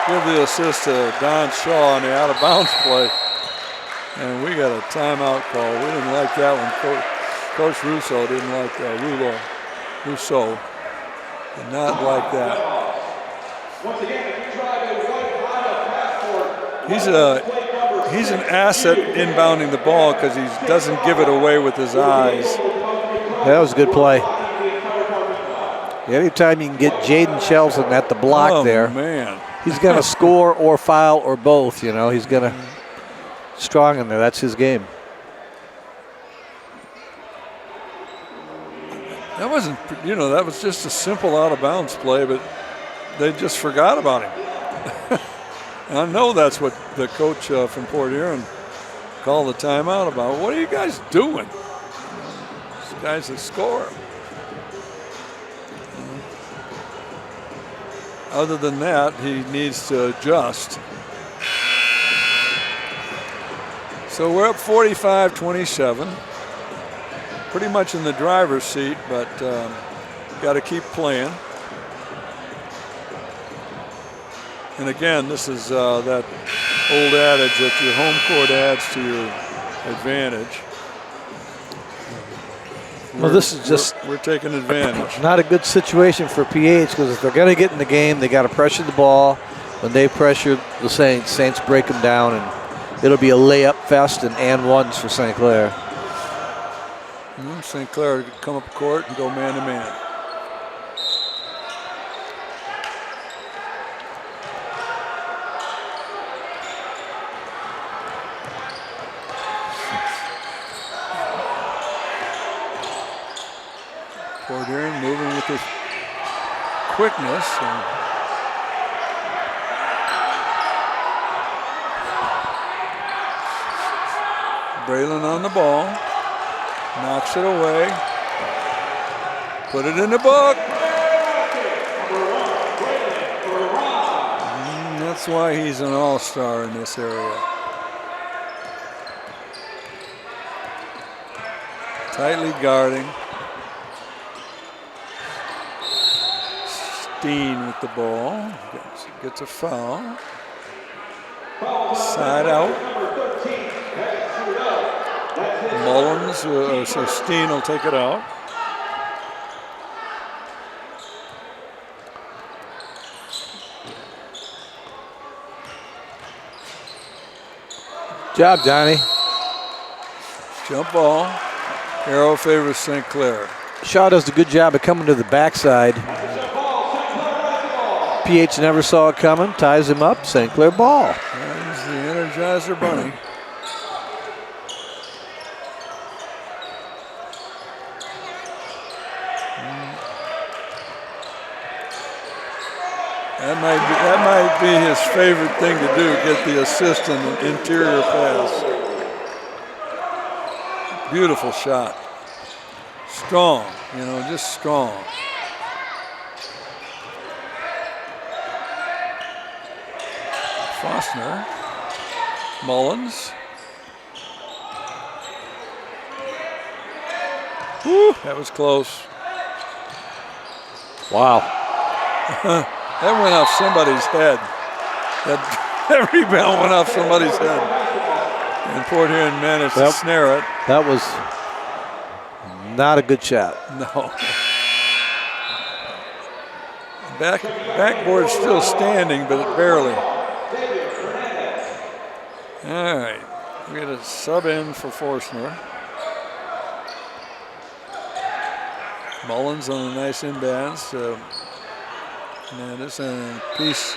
Give the assist to Don Shaw on the out of bounds play. And we got a timeout call. We didn't like that one. Coach Russo didn't like that. Russo did not like that. He's an asset inbounding the ball because he doesn't give it away with his eyes. That was a good play. Anytime you can get Jaden Sheldon at the block man. He's going to score or foul or both. He's going to strong in there. That's his game. That wasn't, that was just a simple out of bounds play, but they just forgot about him. And I know that's what the coach from Port Huron called the timeout about. What are you guys doing? These guys that score. Other than that, he needs to adjust. So we're up 45-27. Pretty much in the driver's seat, but got to keep playing. And again, this is that old adage that your home court adds to your advantage. Well, this is just we're taking advantage. Not a good situation for PH because if they're going to get in the game, they got to pressure the ball. When they pressure the Saints break them down, and it'll be a layup fest and ones for St. Clair. St. Clair come up court and go man to man. Port Huron moving with this quickness. And Braylon on the ball. Knocks it away. Put it in the book. That's why he's an all-star in this area. Tightly guarding. Steen with the ball. Gets a foul. Side out. Mullins, so Steen will take it out. Job, Johnny. Jump ball. Arrow favors St. Clair. Shaw does a good job of coming to the backside. PH never saw it coming, ties him up, St. Clair ball. There's the Energizer Bunny. That might be his favorite thing to do, get the assist in the interior pass. Beautiful shot. Strong, just strong. Foster. Mullins. Whew, that was close. Wow. That went off somebody's head. That rebound went off somebody's head. And Port Huron managed to snare it. That was not a good shot. No. Backboard still standing, but it barely. All right. We got a sub in for Forstner. Mullins on a nice inbounds. Hernandez and Peace.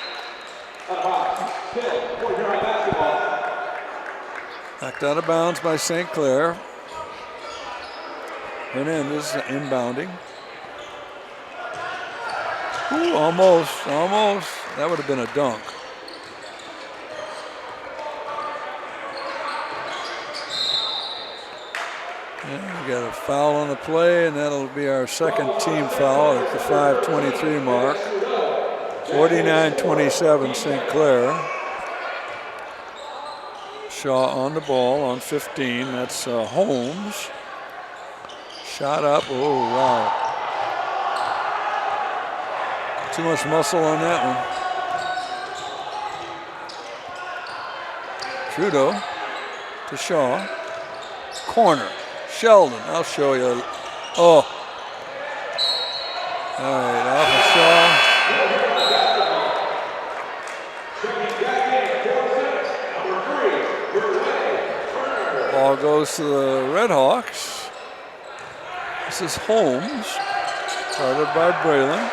Knocked out of bounds by St. Clair. Hernandez inbounding. Ooh, almost. That would have been a dunk. Yeah, we got a foul on the play, and that'll be our second team foul at the 5:23 mark. 49-27 St. Clair. Shaw on the ball on 15. That's Holmes. Shot up. Oh, wow. Too much muscle on that one. Trudeau to Shaw. Corner. Sheldon, I'll show you. Oh. All right, off of Shaw. Ball goes to the Red Hawks. This is Holmes, guarded by Braylon.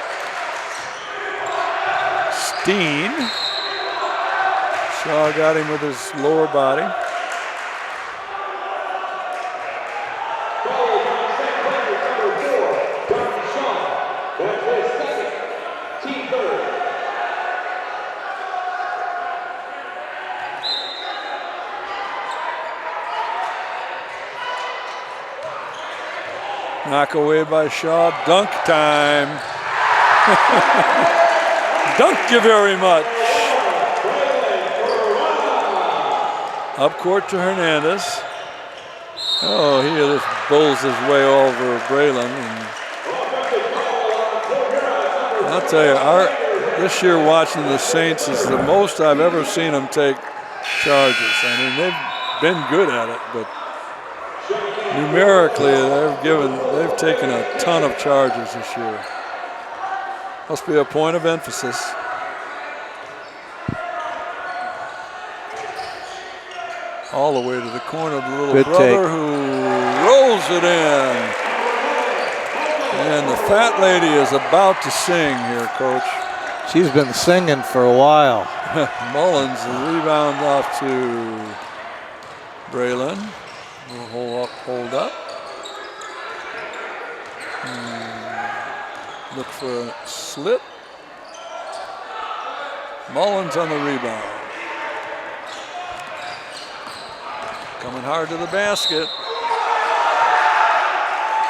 Steen. Shaw got him with his lower body. Knock away by Shaw. Dunk time. Dunk you very much. Up court to Hernandez. Oh, he just bowls his way over Braylon. And I'll tell you, this year watching the Saints is the most I've ever seen them take charges. I mean, they've been good at it, but numerically, they've taken a ton of charges this year. Must be a point of emphasis. All the way to the corner of the little Good brother take. who rolls it in. And the fat lady is about to sing here, Coach. She's been singing for a while. Mullins, the rebound off to Braylon. Hold up. Look for a slit. Mullins on the rebound. Coming hard to the basket.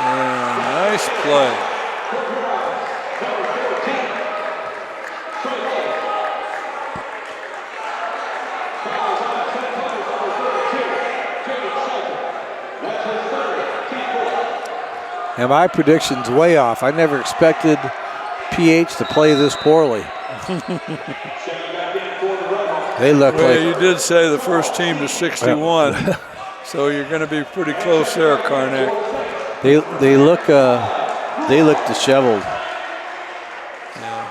And nice play. And my prediction's way off. I never expected PH to play this poorly. They look well, like... you did say the first team to 61, so you're going to be pretty close there, Karnak. They look disheveled. Yeah.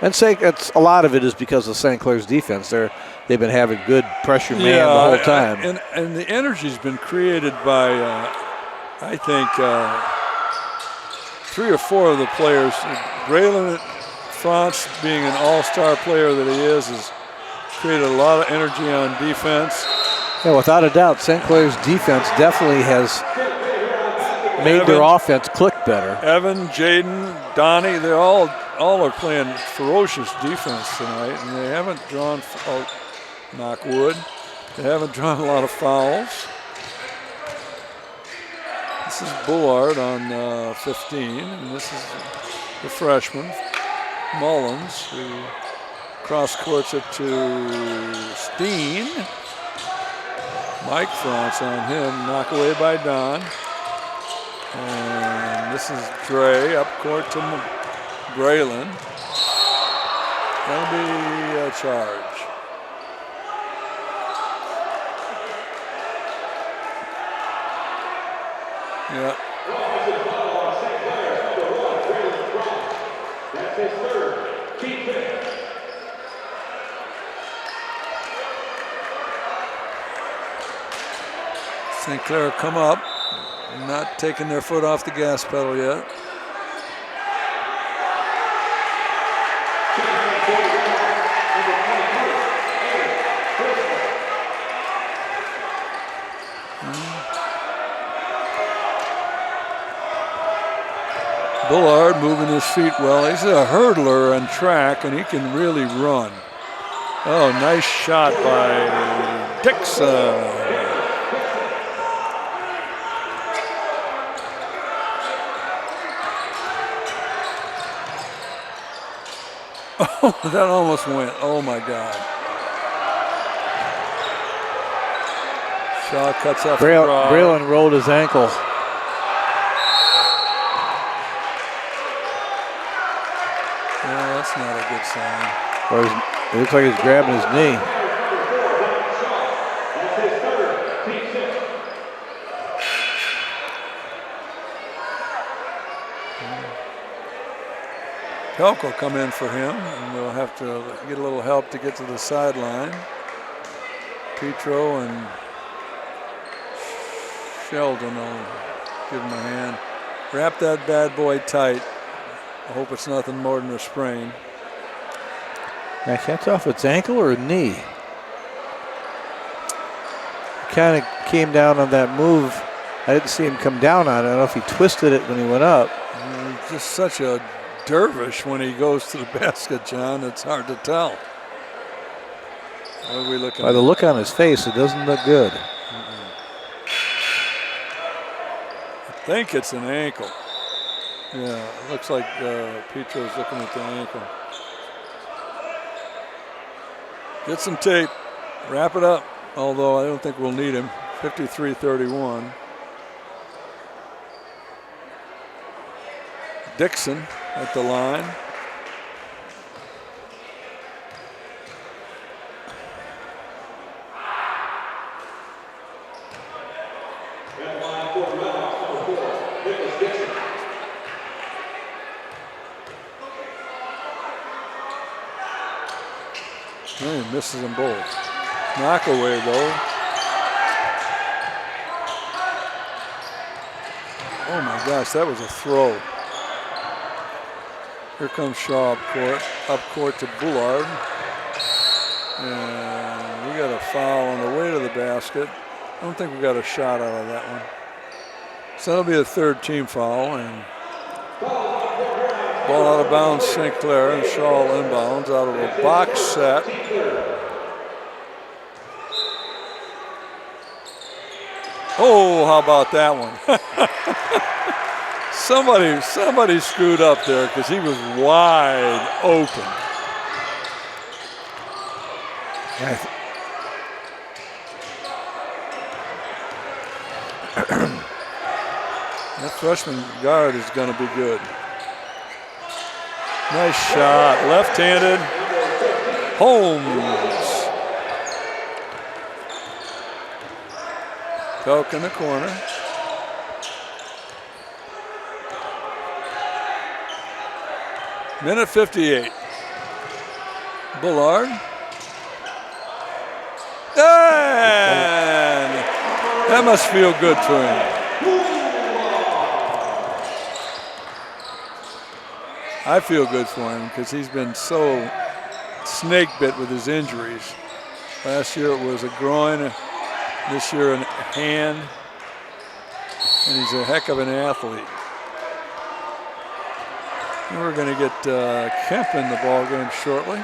And it's a lot of it is because of St. Clair's defense. They've been having good pressure man the whole time. And the energy's been created by, I think, 3 or 4 of the players. Braylon France, being an all-star player that he is, has created a lot of energy on defense. Yeah, without a doubt, St. Clair's defense definitely has made their offense click better. Evan, Jaden, Donnie, they all are playing ferocious defense tonight, and they haven't drawn, knock wood, they haven't drawn a lot of fouls. This is Bullard on 15, and this is the freshman, Mullins, who cross courts it to Steen. Mike France on him, knock away by Don. And this is Dre up court to Braylon. That'll be a charge. Yeah. That's his third, team fifth. St. Clair come up, not taking their foot off the gas pedal yet. Bullard moving his feet well. He's a hurdler on track, and he can really run. Oh, nice shot by Dixon. Oh, that almost went. Oh, my God. Shaw cuts off the draw. Braylon rolled his ankle. Yeah, that's not a good sign. Or it looks like he's grabbing his knee. Pelk will come in for him, and we'll have to get a little help to get to the sideline. Petro and Sheldon will give him a hand. Wrap that bad boy tight. I hope it's nothing more than a sprain. Now, that's off its ankle or knee? Kind of came down on that move. I didn't see him come down on it. I don't know if he twisted it when he went up. He's just such a dervish when he goes to the basket, John. It's hard to tell. What are we looking By at? the look on his face, it doesn't look good. I think it's an ankle. Yeah, it looks like Petro's looking at the ankle. Get some tape. Wrap it up. Although I don't think we'll need him. 53-31. Dixon at the line. He misses them both. Knock away though. Oh my gosh, that was a throw. Here comes Shaw up court to Bullard. And we got a foul on the way to the basket. I don't think we got a shot out of that one. So that'll be a third team foul. And Ball out of bounds, St. Clair, and Shaw inbounds out of a box set. Oh, how about that one? somebody screwed up there because he was wide open. That freshman guard is going to be good. Nice shot, left-handed. Holmes. Pelk in the corner. Minute 58. Bullard. And that must feel good to him. I feel good for him because he's been so snake bit with his injuries. Last year it was a groin, this year a hand, and he's a heck of an athlete. And we're going to get Kemp in the ball game shortly.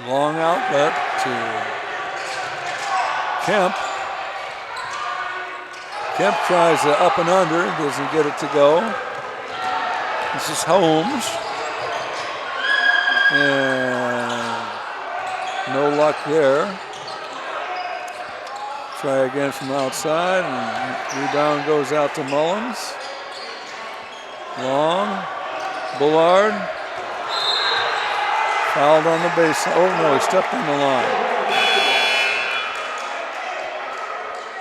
Long outlet to Kemp. Kemp tries the up and under, doesn't get it to go. This is Holmes. And no luck there. Try again from outside, and rebound goes out to Mullins. Long. Bullard. Fouled on the baseline. Oh no, he stepped on the line.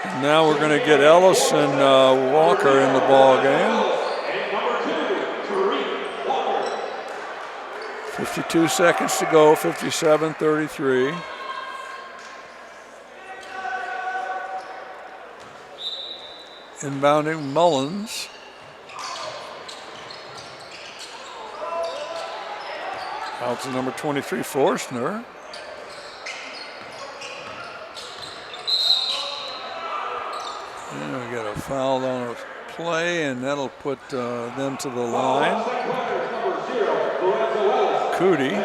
And now we're going to get Ellis and Walker in the ball game. 52 seconds to go, 57-33. Inbounding Mullins. Out to number 23, Forstner. And we got a foul on a play, and that'll put them to the line. Cootie.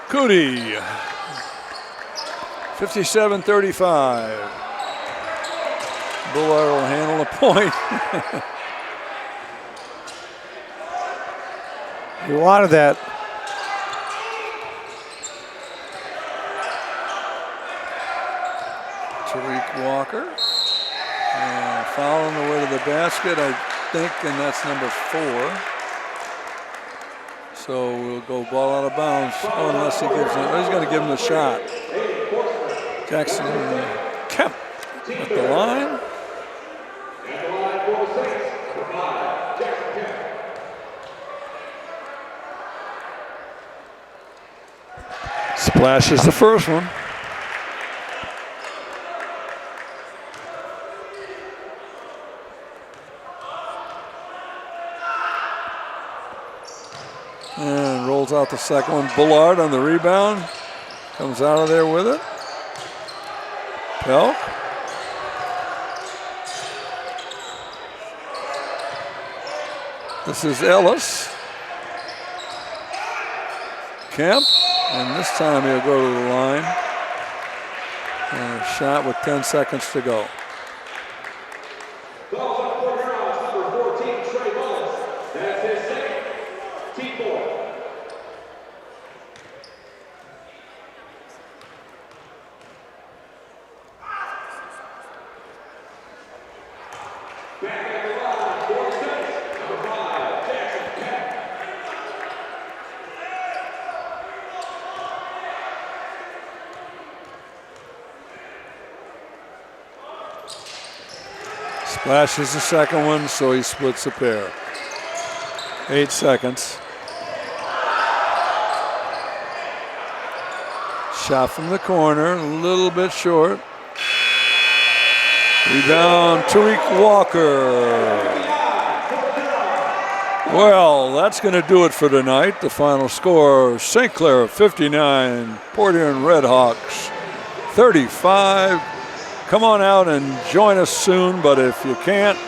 Cootie, 57-35. Bullard will handle the point. You wanted that. Tariq Walker. And foul on the way to the basket, I think, and that's number 4. So we'll go ball out of bounds unless he gives him. He's going to give him the shot. Jackson Kemp at the line. Splashes the first one. And rolls out the second one. Bullard on the rebound. Comes out of there with it. Pelk. This is Ellis. Kemp, and this time he'll go to the line. And a shot with 10 seconds to go. Fouls on Port Huron's number 14, Trey Mullins. That's his second. Team four. Back at the line, 46, number 5, Jackson Kemp. Splashes the second one, so he splits a pair. 8 seconds. Shot from the corner, a little bit short. Rebound, Tariq Walker. Well, that's going to do it for tonight. The final score, St. Clair 59, Port Huron Redhawks 35. Come on out and join us soon, but if you can't,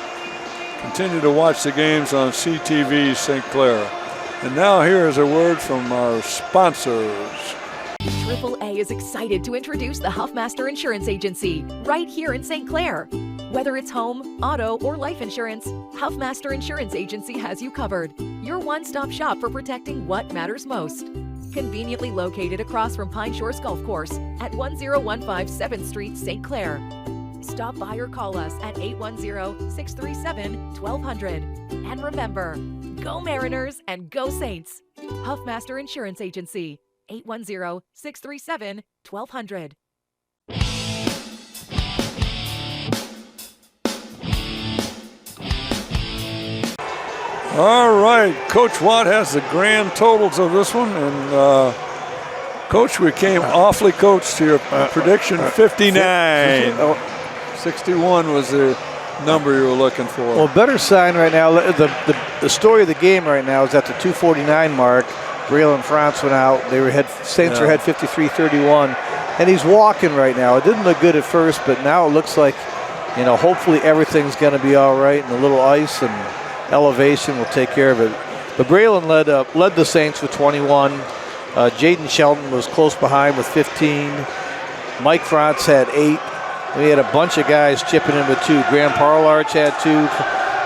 continue to watch the games on CTV St. Clair. And now here is a word from our sponsors. AAA is excited to introduce the Huffmaster Insurance Agency right here in St. Clair. Whether it's home, auto, or life insurance, Huffmaster Insurance Agency has you covered. Your one-stop shop for protecting what matters most. Conveniently located across from Pine Shores Golf Course at 1015 7th Street, St. Clair. Stop by or call us at 810-637-1200. And remember, go Mariners and go Saints. Huffmaster Insurance Agency, 810-637-1200. All right, Coach Watt has the grand totals of this one, and Coach, we came awfully close to your prediction, 59. 61 was the number you were looking for. Well, better sign right now. The story of the game right now is at the 2:49 mark. Braylon France went out. Saints are ahead 53-31, and he's walking right now. It didn't look good at first, but now it looks like, hopefully everything's going to be all right, and a little ice and elevation will take care of it. But Braylon led the Saints with 21. Jaden Shelton was close behind with 15. Mike France had 8. We had a bunch of guys chipping in with 2. Graham Parlarch had 2.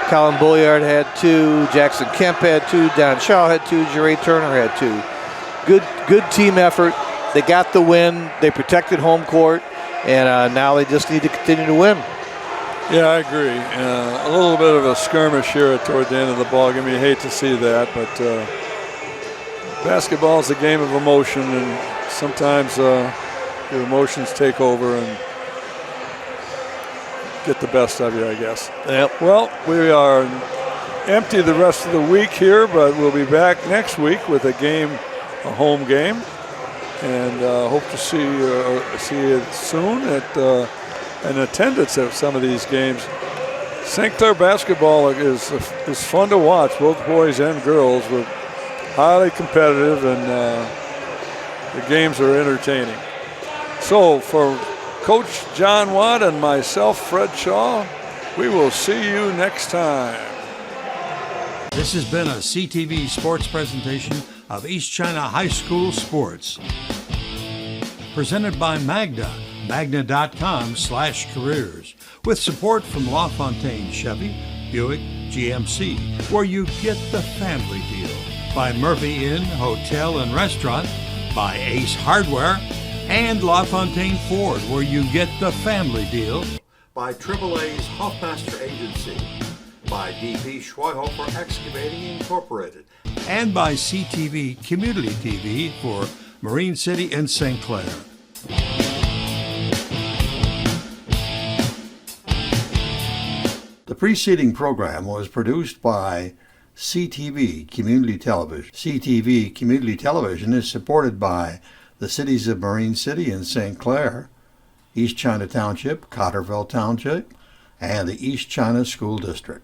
Colin Bulliard had 2. Jackson Kemp had 2. Don Shaw had 2. Jerry Turner had 2. Good team effort. They got the win. They protected home court, and now they just need to continue to win. Yeah, I agree. A little bit of a skirmish here toward the end of the ball game. You hate to see that, but basketball is a game of emotion, and sometimes your emotions take over and get the best of you, I guess. Yep. Well, we are empty the rest of the week here, but we'll be back next week with a home game, and hope to see you soon at an attendance at some of these games. St. Clair basketball is fun to watch. Both boys and girls were highly competitive, and the games are entertaining. So for Coach John Watt and myself, Fred Shaw, we will see you next time. This has been a CTV sports presentation of East China High School Sports. Presented by Magna, magna.com/careers, with support from LaFontaine Chevy, Buick, GMC, where you get the family deal. By Murphy Inn Hotel and Restaurant, by Ace Hardware, and LaFontaine Ford, where you get the family deal. By AAA's Huffmaster Agency, by DP Schweihofer Excavating Incorporated, and by CTV Community TV for Marine City and St. Clair. The preceding program was produced by CTV Community Television. CTV Community Television is supported by the cities of Marine City and St. Clair, East China Township, Cotterville Township, and the East China School District.